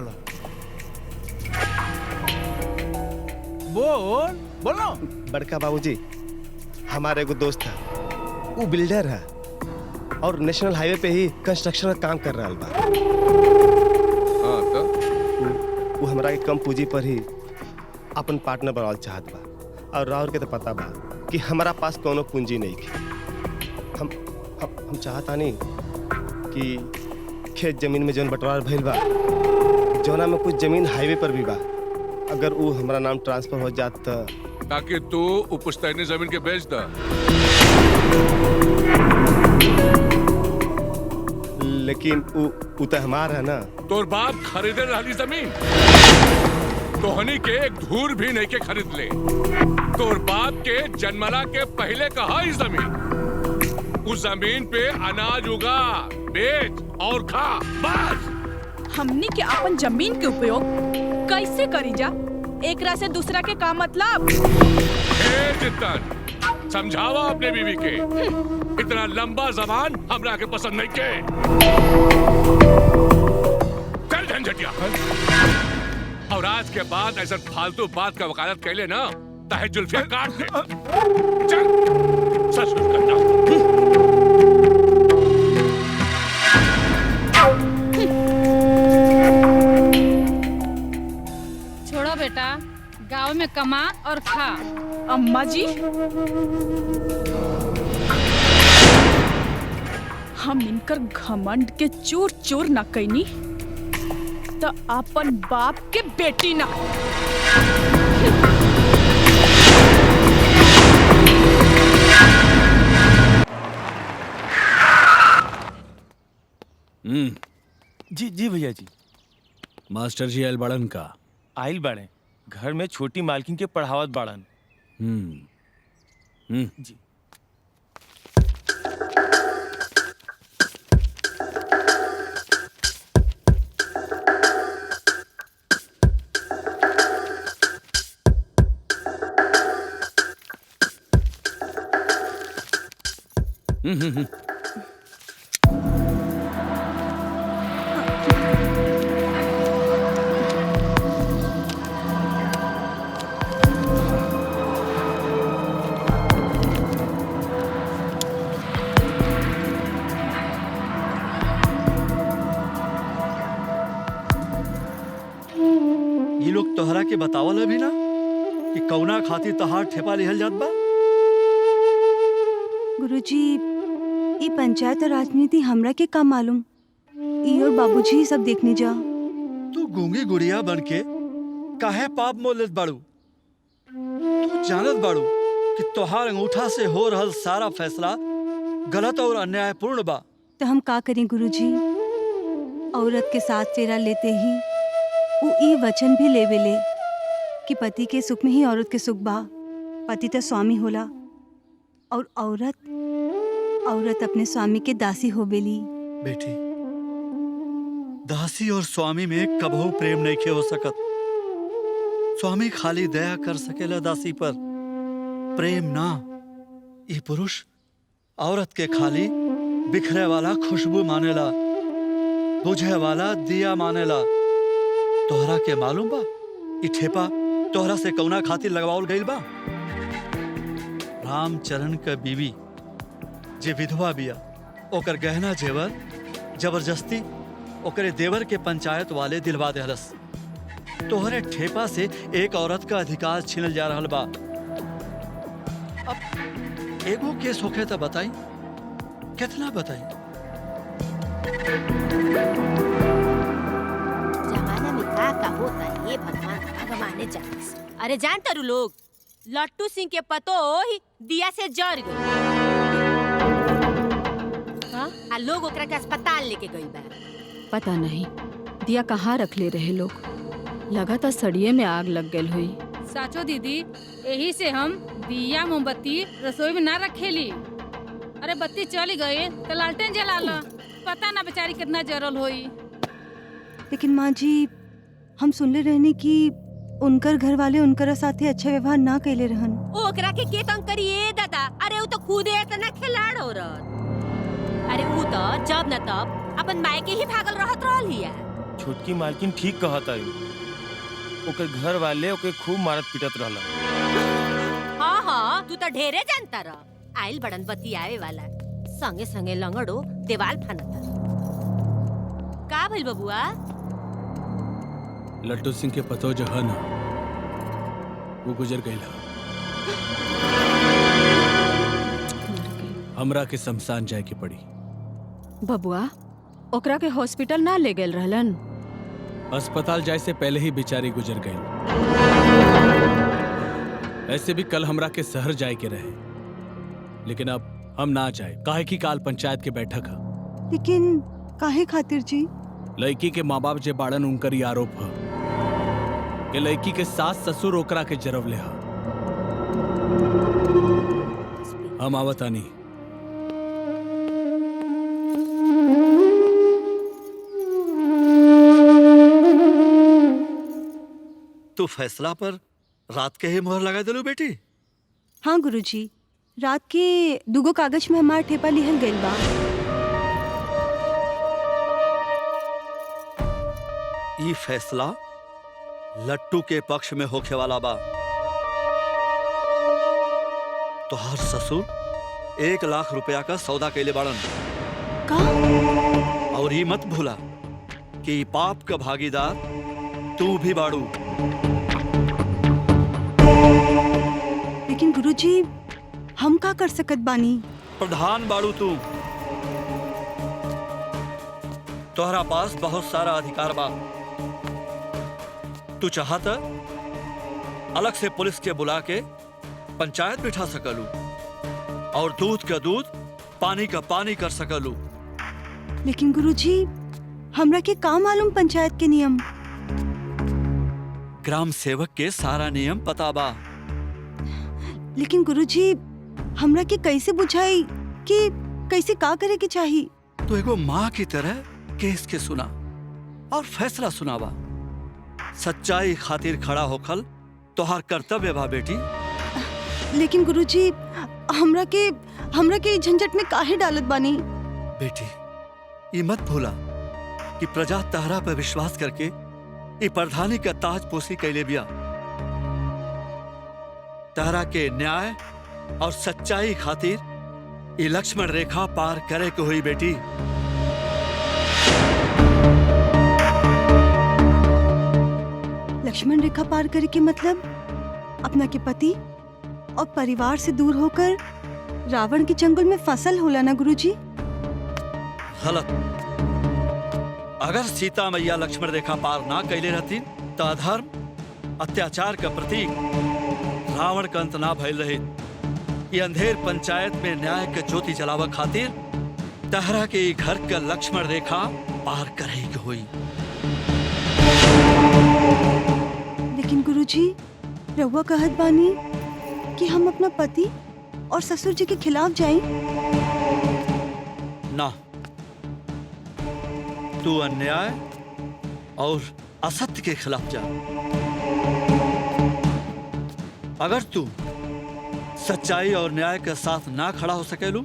बोल बोलो। बड़का बाबूजी, हमारे एगो दोस्त है, वो बिल्डर है और नेशनल हाईवे पे ही कंस्ट्रक्शन का काम कर रहा बा। वो हमरा के कम पूंजी पर ही अपन पार्टनर बनावल चाहत बा, और राहुल के तो पता बा कि हमारा पास कोनो पूंजी नहीं है। हम चाहता नहीं कि खेत जमीन में जौन बंटवारा भइल बा, जौना में कुछ जमीन हाईवे पर भी बा, अगर वो हमारा नाम ट्रांसफर हो जात ताकि तू पुश्तैनी जमीन के बेच दा। लेकिन वो तो हमार है ना। तोर बाप खरीदे रहली जमीन, तोहनी के एक धूर भी नहीं के खरीद ले। तोर बाप के जन्मला के पहले कहा ही जमीन, उस जमीन पे अनाज उगा, बेच और खा, बस। हमनी के अपन जमीन के उपयोग कैसे करी जा, एकरा से दूसरा के का मतलब? जितन समझावा अपने बीवी के, इतना लंबा जबान हमरा के पसंद नहीं के। चल झंझटिया। और आज के बाद ऐसा फालतू बात का वकालत कैले ना, ताहे जुल्फिया काट दे। चल ससुर करना। छोड़ो बेटा, गांव में कमा और खा। अम्मा जी, हम इनकर घमंड के चूर चूर न कैनी तो अपन बाप के बेटी ना। जी जी भैया जी। मास्टर जी आयल बाड़न का? आइल बाड़े, घर में छोटी मालकिन के पढ़ावत बाड़न। जी। ये लोग तोहरा के बतावल अभी ना कि कौना खातिर तहार ठेपा लिहल जात बा? गुरुजी, ई पंचायत और राजनीति हमरा के का मालूम। ई और बाबूजी ही सब देखने जा। तू गूंगी गुड़िया बन के काहे पाप मोल लेत बाड़ू? तू जानत बाड़ू कि तोहार अंगूठा से हो रहल सारा फैसला गलत और अन्यायपूर्ण बा। तो हम का करें गुरुजी? औरत के साथ फेरा लेते ही वो ई वचन भी लेवेले कि पति के सुख में ही औरत के सुख बा। पति तो स्वामी होला और औरत अपने स्वामी के दासी होवेली। बेटी, दासी और स्वामी में कबहू प्रेम नहीं खे हो सकत। स्वामी खाली दया कर सकेला दासी पर, प्रेम ना। ये पुरुष औरत के खाली बिखरे वाला खुशबू मानेला, बुझे वाला दिया मानेला। तोहरा के मालूम बा ई ठेपा तोहरा से कौना खातिर लगवावल गइल बा? रामचरण के बीवी जे विधवा बिया, ओकर गहना जेवर जबरदस्ती ओकरे देवर के पंचायत वाले दिलवा देहलस। तोहरे ठेपा से एक औरत का अधिकार छीनल जा रहल बा। अब एगो केस होखे तो बताई, कितना बताई? जमाना में का होता है ये भगवान भगवाने जाने। अरे जान तारू लोग, लट्टू सिंह के पतो ही दिया से जर गई। आ लोग ओकरा के अस्पताल लेके गई बा। पता नहीं दिया कहाँ रख ले रहे लोग। लगा था सड़िए में आग लग गई हुई। साचो दीदी, यही से हम दिया मोमबत्ती रसोई में ना रखेली। अरे बत्ती चली गई तो लालटेन जला लो, पता ना बेचारी कितना जरल होई। लेकिन माँ जी, हम सुनले रहने कि उनकर घर वाले उनकर साथे अच्छा व्यवहार ना कैले रहन। ओकरा के तंग करिए दादा। अरे वो तो खुदे इतना खिलाड़ हो रहा। अरे वो तो जब न तब अपन मायके ही भागल रहत रहल हिया। छोटकी मालकिन ठीक कहत है। ओकर घर वाले ओके खूब मारत पीटत रहला। हाँ हाँ, तू तो ढेरे जानता रह। आइल बड़न बत्ती आवे वाला, संगे संगे लंगड़ो देवाल फानता। का भइल बबुआ? लट्टू सिंह के पतो जो है ना, वो गुजर गई। हमरा के शमशान जाए के पड़ी। बबुआ, ओकरा के हॉस्पिटल ना ले गेल रहलन? अस्पताल जाए से पहले ही बेचारी गुजर गई। ऐसे भी कल हमरा के शहर जाए के रहे, लेकिन अब हम ना जाए, काहे की काल पंचायत के बैठक है। लेकिन काहे खातिर जी? लड़की के माँ बाप जे बाड़न उनकर ही आरोप है कि लड़की के सास ससुर ओकरा के जरव ले हा। हम आवतानी। तू फैसला पर रात के ही मोहर लगा दिलू बेटी? हाँ गुरुजी, रात के दुगो कागज में हमार ठेपा लिहल गइल बा। ई फैसला लट्टू के पक्ष में होखे वाला बा। तोहार ससुर 1 लाख रुपया का सौदा कैले बाड़न। का? और ये मत भूला कि पाप का भागीदार तू भी बाड़ू। लेकिन गुरुजी, हम का कर सकत बानी? प्रधान बाड़ू तू। तोहरा पास बहुत सारा अधिकार बा। तू चाहता अलग से पुलिस के बुला के पंचायत बिठा सकलू और दूध का दूध पानी का पानी कर सकलू। लेकिन गुरुजी, हमरा के का मालूम पंचायत के नियम? ग्राम सेवक के सारा नियम पता बा। लेकिन गुरुजी हमरा के कैसे बुझाई कि कैसे का करे के चाहिए? तो एगो माँ की तरह केस के सुना और फैसला सुनावा। सच्चाई खातिर खड़ा होखल तोहार कर्तव्य बा बेटी। लेकिन गुरुजी हमरा के झंझट में काहे डालत बानी? बेटी ये मत भूला कि प्रजा तहरा पर विश्वास करके ये प्रधानी का ताजपोशी कैले बिया। तहरा के न्याय और सच्चाई खातिर ये लक्ष्मण रेखा पार करे के हुई बेटी। लक्ष्मण रेखा पार करे के मतलब अपना के पति और परिवार से दूर होकर रावण के चंगुल में फसल होला ना गुरुजी? गलत। अगर सीता मैया लक्ष्मण रेखा पार ना कैले रहती तो अधर्म अत्याचार का प्रतीक रावण का अंत ना भइल रहे। ये अंधेर पंचायत में न्याय के ज्योति जलावा खातिर तहरा के घर का लक्ष्मण रेखा पार करे के हुई। लेकिन गुरुजी रउआ कहत बानी कि हम अपना पति और ससुर जी के खिलाफ जाएं? ना, तू अन्याय और असत्य के खिलाफ जा। अगर तू सच्चाई और न्याय के साथ ना खड़ा हो सकेलू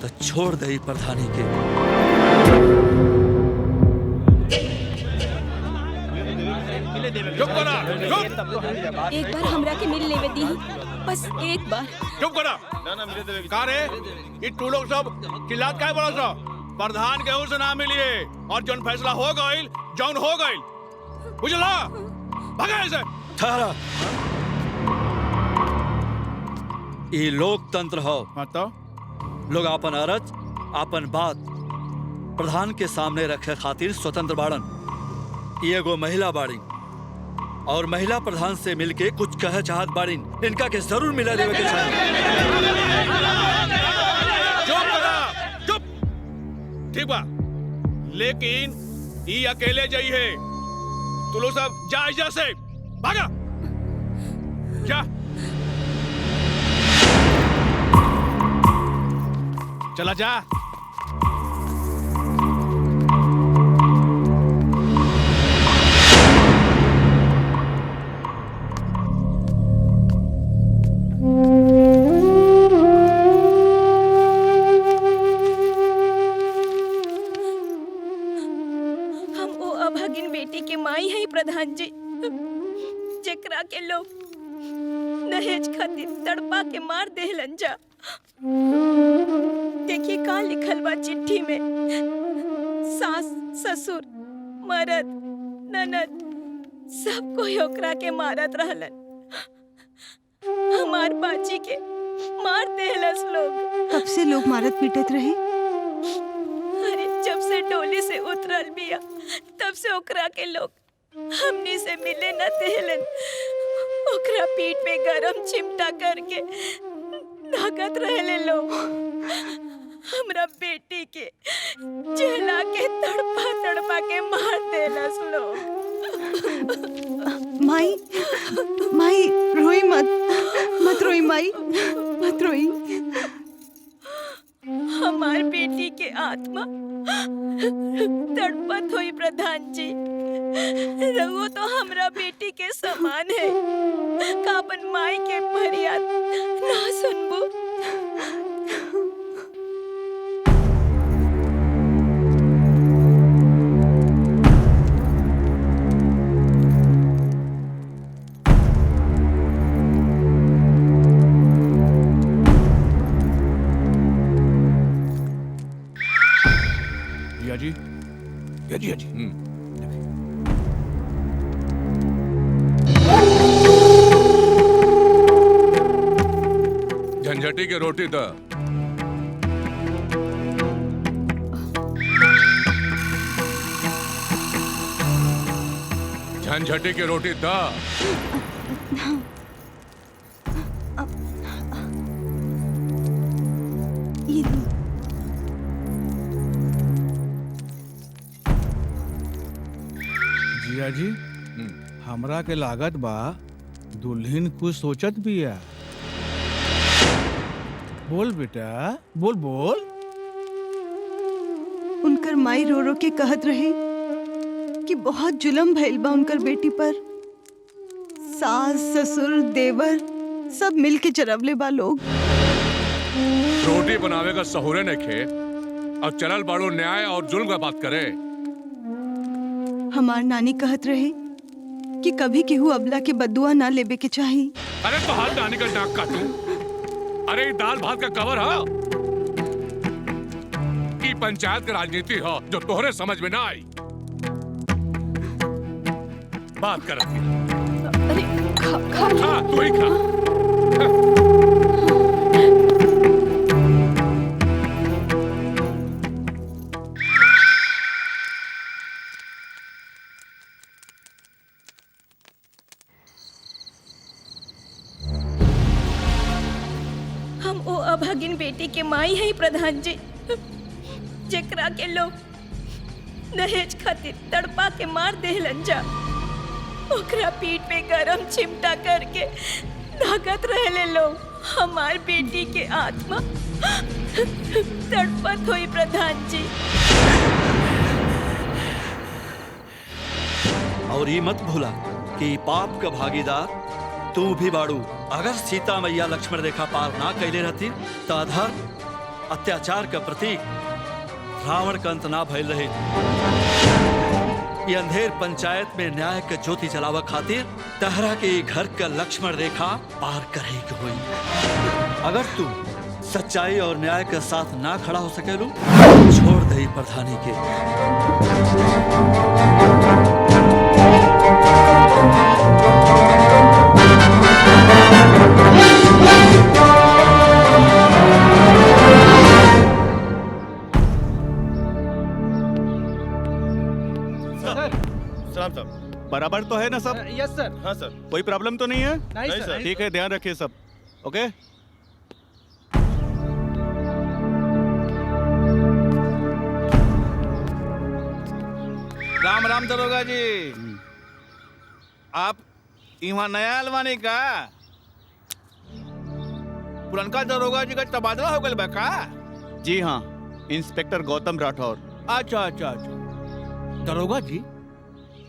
तो छोड़ दे प्रधानी के। एक बार हमरा के मिल लेवे दी, बस एक बार। चुप करा। का रे ये तू लोग सब चिल्लात काहे बड़ा सा? प्रधान केहू से ना मिलिए और जौन फैसला हो गइल जौन हो गइल बुझला। भगा ऐसे। ठहरा। ये लोकतंत्र हो। तो लोग अपन अरज अपन बात प्रधान के सामने रखे खातिर स्वतंत्र बाड़न। ये एगो महिला बाड़ी और महिला प्रधान से मिलके कुछ कह चाहत बाड़ीन। इनका के जरूर मिला देवे के चाहिए। चुप करा। चुप। ठीक बा, लेकिन ये अकेले जाइए। तू लोग सब जा इजा से। भागा। जा। चला जा। प्रधान जी, जेकरा के लोग दहेज खातिर तड़पा के मार देहलन जा। देखिए का लिखल बा चिट्ठी में। सास ससुर मरद ननद सब कोई ओकरा के मारत रहलन। हमार बाजी के मार देहलस लोग। कब से लोग मारत पीटत रहे? अरे जब से डोली से उतरल बिया तब से ओकरा के लोग हमनी से मिले न देहलन। ओकरा पीठ पे गरम चिमटा करके ताकत रहले लोग। हमरा बेटी के जला के तड़पा तड़पा के मार देलस लोग। माई, माई रोई मत रोई माई, मत रोई। हमार बेटी के आत्मा तड़पत हुई प्रधान जी। रघु तो हमरा बेटी के समान है। कापन माई के फरियाद ना सुनबो। जी जी। झंझटी के रोटी द। झंझटी के रोटी द। दरोगा जी हमरा के लागत बा दुल्हन कुछ सोचत बिया। बोल बेटा बोल बोल। उनकर माई रो रो के कहत रहे कि बहुत जुल्म भइल बा उनकर बेटी पर। सास ससुर देवर सब मिल के चरवले बा लोग। रोटी बनावे का सहूरे ने खे और चलल बाड़ो न्याय और जुल्म का बात करे। हमार नानी कहत रहे कि कभी केहू अबला के बदुआ ना लेबे के चाही। अरे तो हाल नानी का नाक काटू। अरे ये दाल भात का कवर है कि पंचायत की राजनीति हो जो तोहरे समझ में ना आई। बात कर अरे खा तू ही खा। हम ओ अभागिन बेटी के माई है प्रधान जी, जेकरा के लोग दहेज खातिर तड़पा के मार देहलन जा। ओकरा पीठ पे गरम चिमटा करके धागत रहले लोग। हमार बेटी के आत्मा तड़पत हुई प्रधान जी। और ये मत भूला कि पाप का भागीदार तू भी बाड़ू। अगर सीता मैया लक्ष्मण रेखा पार ना कैले रहती तो अधर्म अत्याचार का प्रतीक रावण का अंत ना भइल रहे। ये अंधेर पंचायत में न्याय के ज्योति जलावा खातिर तहरा के घर का लक्ष्मण रेखा पार करे के हुई। अगर तू सच्चाई और न्याय के साथ ना खड़ा हो सकेलू छोड़ दे प्रधानी के। सलाम साहब, बराबर तो है ना सब? यस सर। हाँ सर, कोई प्रॉब्लम तो नहीं है? नहीं सर। ठीक है, ध्यान रखिए सब। ओके। राम राम दरोगा जी। आप यहाँ नया अलवानी का? पुरनका दरोगा जी का तबादला हो गया बा का? जी हाँ, इंस्पेक्टर गौतम राठौर। अच्छा अच्छा अच्छा। दरोगा जी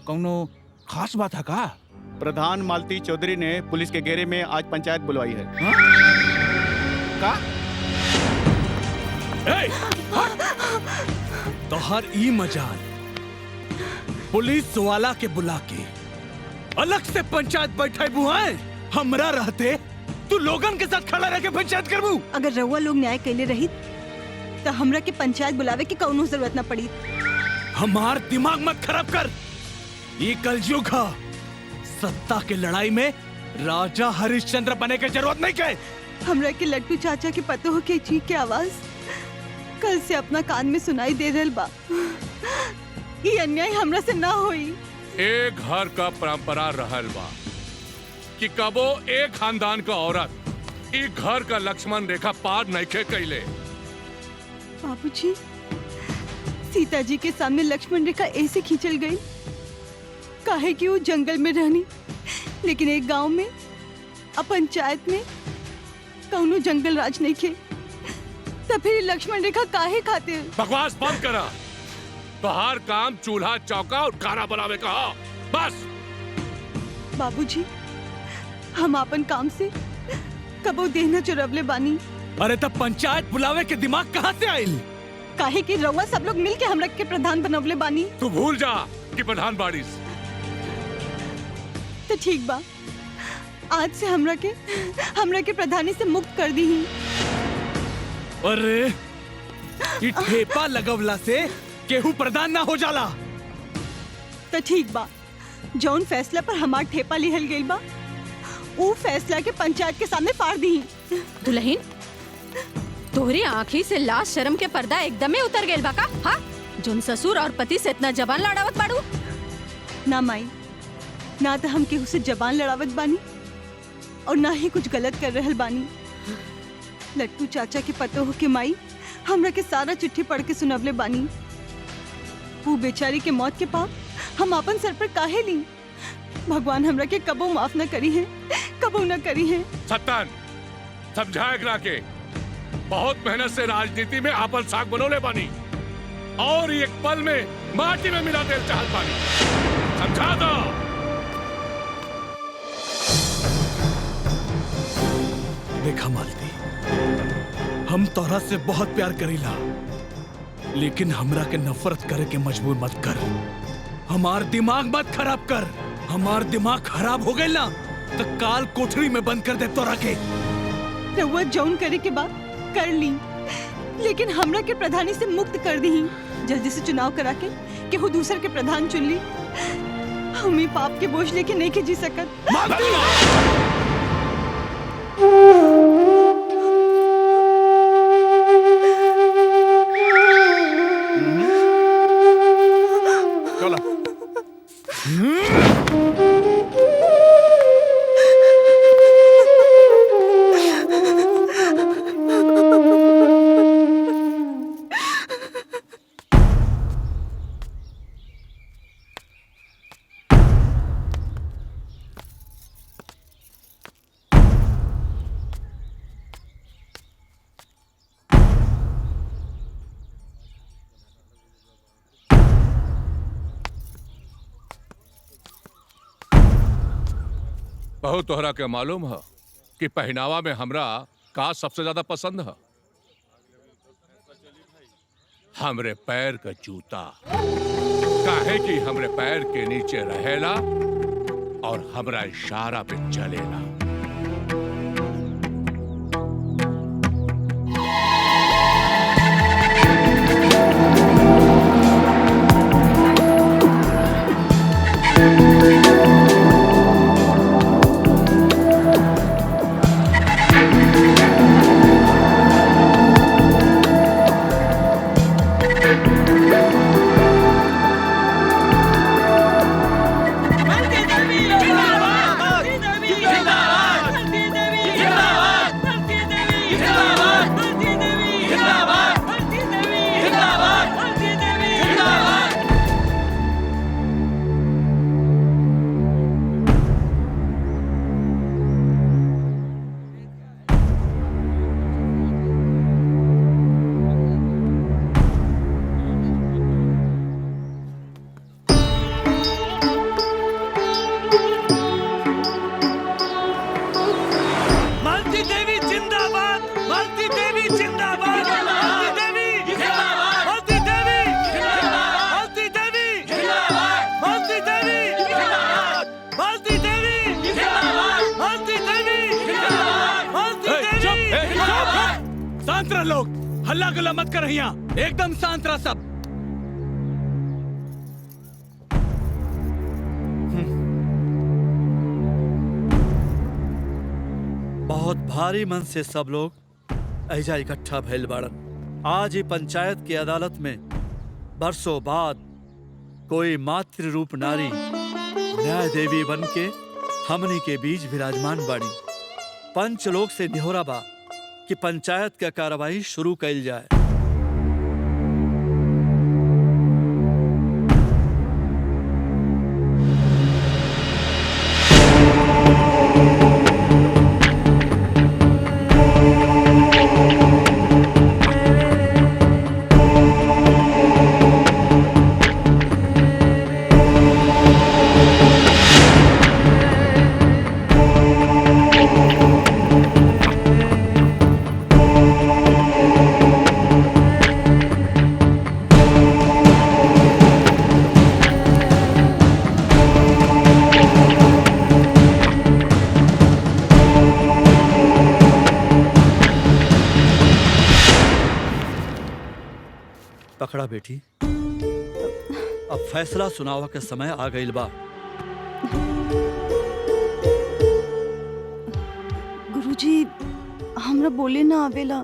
कौनो खास बात है का? प्रधान मालती चौधरी ने पुलिस के घेरे में आज पंचायत बुलवाई है। का? तो हर ई मजाल पुलिस वाला के बुला के अलग से पंचायत बैठे बुआए हमरा रहते तू लोगन के साथ खड़ा रह के पंचायत करबू। अगर रउआ लोग न्याय कैले रही तो हमरा के पंचायत बुलावे की कौनो जरूरत न पड़ी। हमार दिमाग मत खराब कर। ये कलयुग है, सत्ता के लड़ाई में राजा हरिश्चंद्र बने के जरूरत नहीं के। हमरा के लट्टू चाचा के पतो के चीख के आवाज कल से अपना कान में सुनाई दे रहल बा। ये अन्याय हमरा से ना होई। एक घर का परंपरा रहल बा कि कबो एक खानदान का औरत एक घर का लक्ष्मण रेखा पार नहीं कैले। बाबूजी, सीता जी के सामने लक्ष्मण रेखा ऐसे खींचल गई काहे कि वो जंगल में रहनी, लेकिन एक गांव में पंचायत में कौनो जंगल राज नहीं खे। तो फिर लक्ष्मण रेखा काहे खातिर? बकवास बंद करा। तो हर काम चूल्हा चौका और खाना बनावे का हो। बस। बाबूजी, हम अपन काम से कबो देना चुरवले बानी। अरे तब पंचायत बुलावे के दिमाग कहाँ से आयल? काहे कि रउआ सब लोग मिल के हमरा के प्रधान बनवले बानी। तू भूल जा कि प्रधान बाड़ीस। तो ठीक बा, आज से हमरा के प्रधानी से मुक्त कर दी ही। अरे ये ठेपा लगवला से केहू प्रधान ना हो जाला। तो ठीक बा, जौन फैसला पर हमार ठेपा लिहल गइल बा वो फैसला के पंचायत के सामने फाड़ दी। दुल्हन, तोहरी आँखी से लाज शर्म के पर्दा एकदमे उतर गइल बा का? हाँ, जोन ससुर और पति से इतना जबान लड़ावत बाड़ू। ना माई, ना तो हम केहू से जबान लड़ावत बानी और ना ही कुछ गलत कर रहल बानी। लट्टू चाचा के पतो हो के माई हमरा के सारा चिट्ठी पढ़ के सुनवले बानी। वो बेचारी के मौत के पाप हम अपन सर पर काहे ली? भगवान हमरा के कबो माफ न करी है, कबो न करी है। सत्तन समझाए एकरा के बहुत मेहनत से राजनीति में आपन साख बनोले बानी और एक पल में माटी में मिला देल चाहत बानी। समझा दो। देखा मालती, हम तोहरा से बहुत प्यार करीला, लेकिन हमरा के नफरत करे के मजबूर मत कर। हमार दिमाग मत खराब कर। हमार दिमाग खराब हो गई ना तो काल कोठरी में बंद कर दे तोरा के। रउआ जौन करे के बाद कर ली, लेकिन हमरा के प्रधानी से मुक्त कर दी। जल्दी से चुनाव करा के केहू दूसर के प्रधान चुन ली। हम पाप के बोझ लेके नहीं के जी सकत। बहुत तोहरा के मालूम है कि पहनावा में हमरा का सबसे ज्यादा पसंद है? हमरे पैर का जूता। काहे कि हमरे पैर के नीचे रहेला और हमरा इशारा पे चलेला। लोग हल्ला गुल्ला मत कर, यहाँ एकदम शांत रह सब। बहुत भारी मन से सब लोग ऐजा इकट्ठा भइल बाड़न। आज ही पंचायत की अदालत में बरसों बाद कोई मातृ रूप नारी न्याय देवी बन के हमनी के बीच विराजमान बाड़ी। पंच लोग से निहोरा बा कि पंचायत का कार्रवाई शुरू कैल जाए। पकड़ा बेटी, अब फैसला सुनावा के समय आ गइल बा। गुरुजी, हमरा बोले ना आवेला,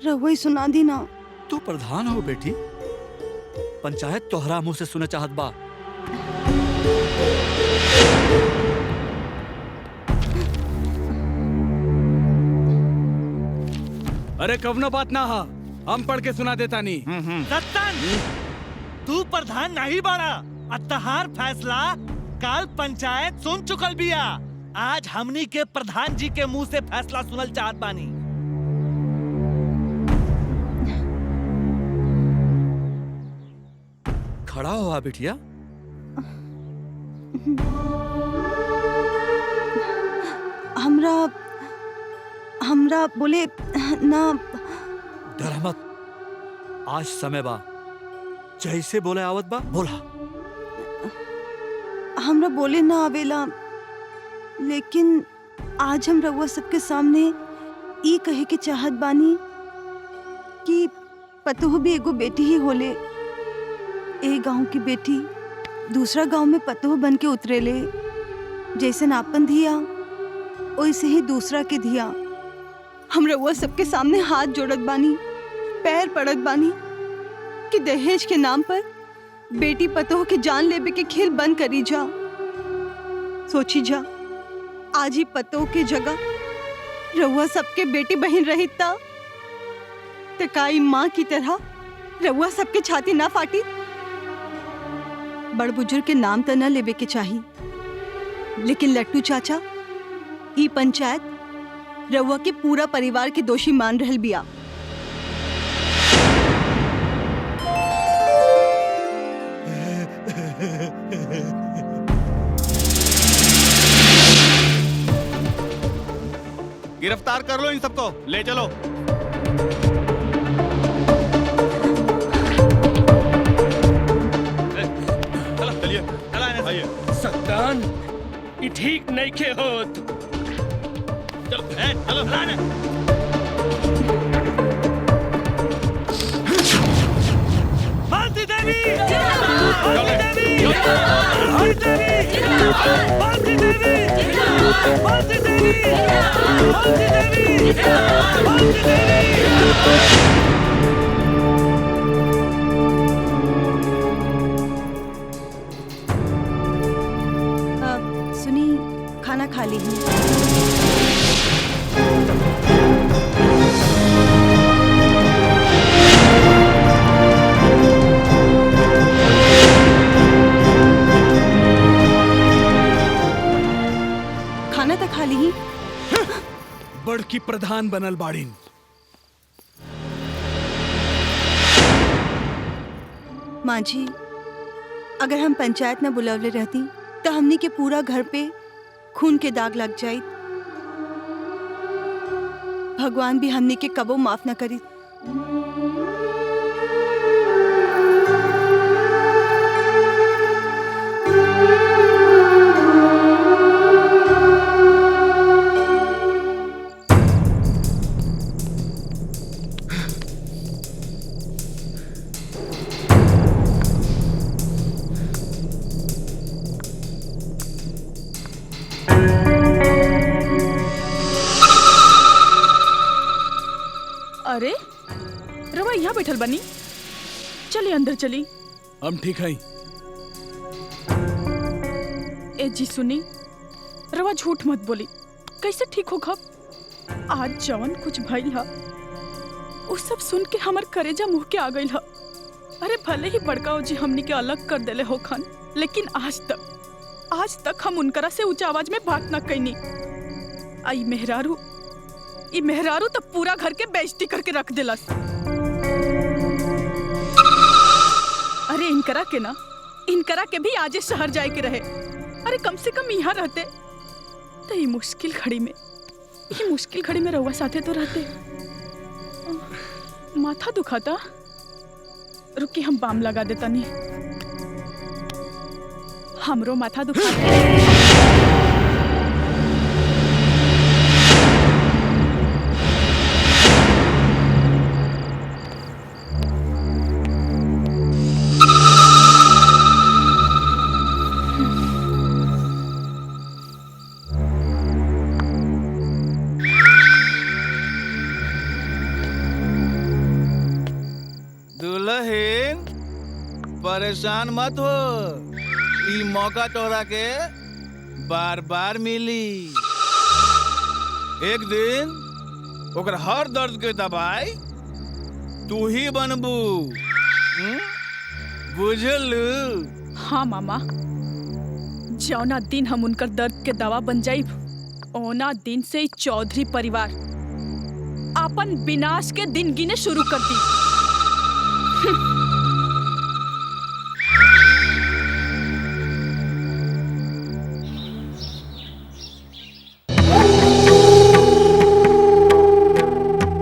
रहुआ ही सुना दी ना। तू प्रधान हो बेटी, पंचायत तोहरा मुंह से सुने चाहत बा। अरे कवनो बात ना हा, हम पढ़ के सुना देता नहीं। सत्तन, तू प्रधान नहीं बाड़ा, अतहार फैसला काल पंचायत सुन चुकल बिया। आज हमनी के प्रधान जी के मुंह से फैसला सुनल चाहत बानी। खड़ा हुआ बिटिया। हमरा बोले ना। डर मत, आज समय बा, जैसे बोले आवत बा बोला। हमरा बोले ना आवेला, लेकिन आज हम रउआ सबके सामने ई कहे के चाहत बानी कि पतोह भी एगो बेटी ही होले। एक गांव की बेटी दूसरा गांव में पतोह बन के उतरेले। जैसन आपन धिया वैसे ही दूसरा के धिया। हम रउआ सबके सामने हाथ जोड़त बानी, पैर पड़त बानी कि दहेज के नाम पर बेटी पतोह के जान लेबे के खेल बंद करी जा। सोची जा, आज ही पतोह के जगह रउआ सबके बेटी बहन रही त काई माँ की तरह रउआ सबके छाती ना फाटी। बड़ बुजुर्ग के नाम त न लेबे के चाही, लेकिन लट्टू चाचा ई पंचायत रउआ के पूरा परिवार के दोषी मान रहल बिया। गिरफ्तार कर लो इन सबको, ले चलो। चलिए, आइए। सत्तान, ये ठीक नहीं के होत। चलो, चलो, मालती देवी, मालती देवी, मालती देवी, मालती देवी, मालती देवी, मालती देवी। सुनी, खाना खा ली हूँ। खाना तो खा ली। बड़की प्रधान बनल बाड़ीन। माँ जी, अगर हम पंचायत न बुलावले रहती तो हमनी के पूरा घर पे खून के दाग लग जाई। भगवान भी हमनी के कबो माफ न करी। अरे रवा यहाँ बैठल बनी, चली अंदर चली। हम ठीक है। ए जी सुनी, रवा झूठ मत बोली। कैसे ठीक हो खब? आज जवन कुछ भइल हा वो सब सुन के हमर करेजा मुंह के आ गइल हा। अरे भले ही बड़काओ जी हमनी के अलग कर देले हो खान, लेकिन आज तक हम उनकरा से ऊंचा आवाज में बात ना कैनी। आई मेहरारू तो पूरा घर के बेइज्जती करके रख दिलस। अरे इनकरा के भी आजे शहर जाए के रहे। अरे कम से कम यहाँ रहते तो ये मुश्किल घड़ी में रहुआ साथे तो रहते। माथा दुखाता, रुकी हम बाम लगा देता। नहीं, हमरो माथा दुखाता। दुल्हन परेशान मत हो, ई मौका तोरा के बार बार मिली। एक दिन ओकर हर दर्द के दवाई तू ही बनबू, बुझलू? हाँ मामा, जौना दिन हम उनकर दर्द के दवा बन जाइब ओना दिन से ही चौधरी परिवार अपन विनाश के दिन गिने शुरू कर दी।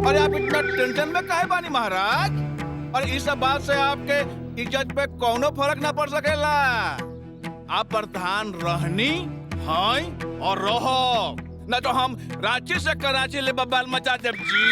अरे आप इतना टेंशन में काहे बानी महाराज? और इस सब बात से आपके इज्जत पे कौनो फर्क ना पड़ सकेला। आप प्रधान रहनी हैं और रहो, न तो हम रांची से कराची ले बबाल मचा देव जी।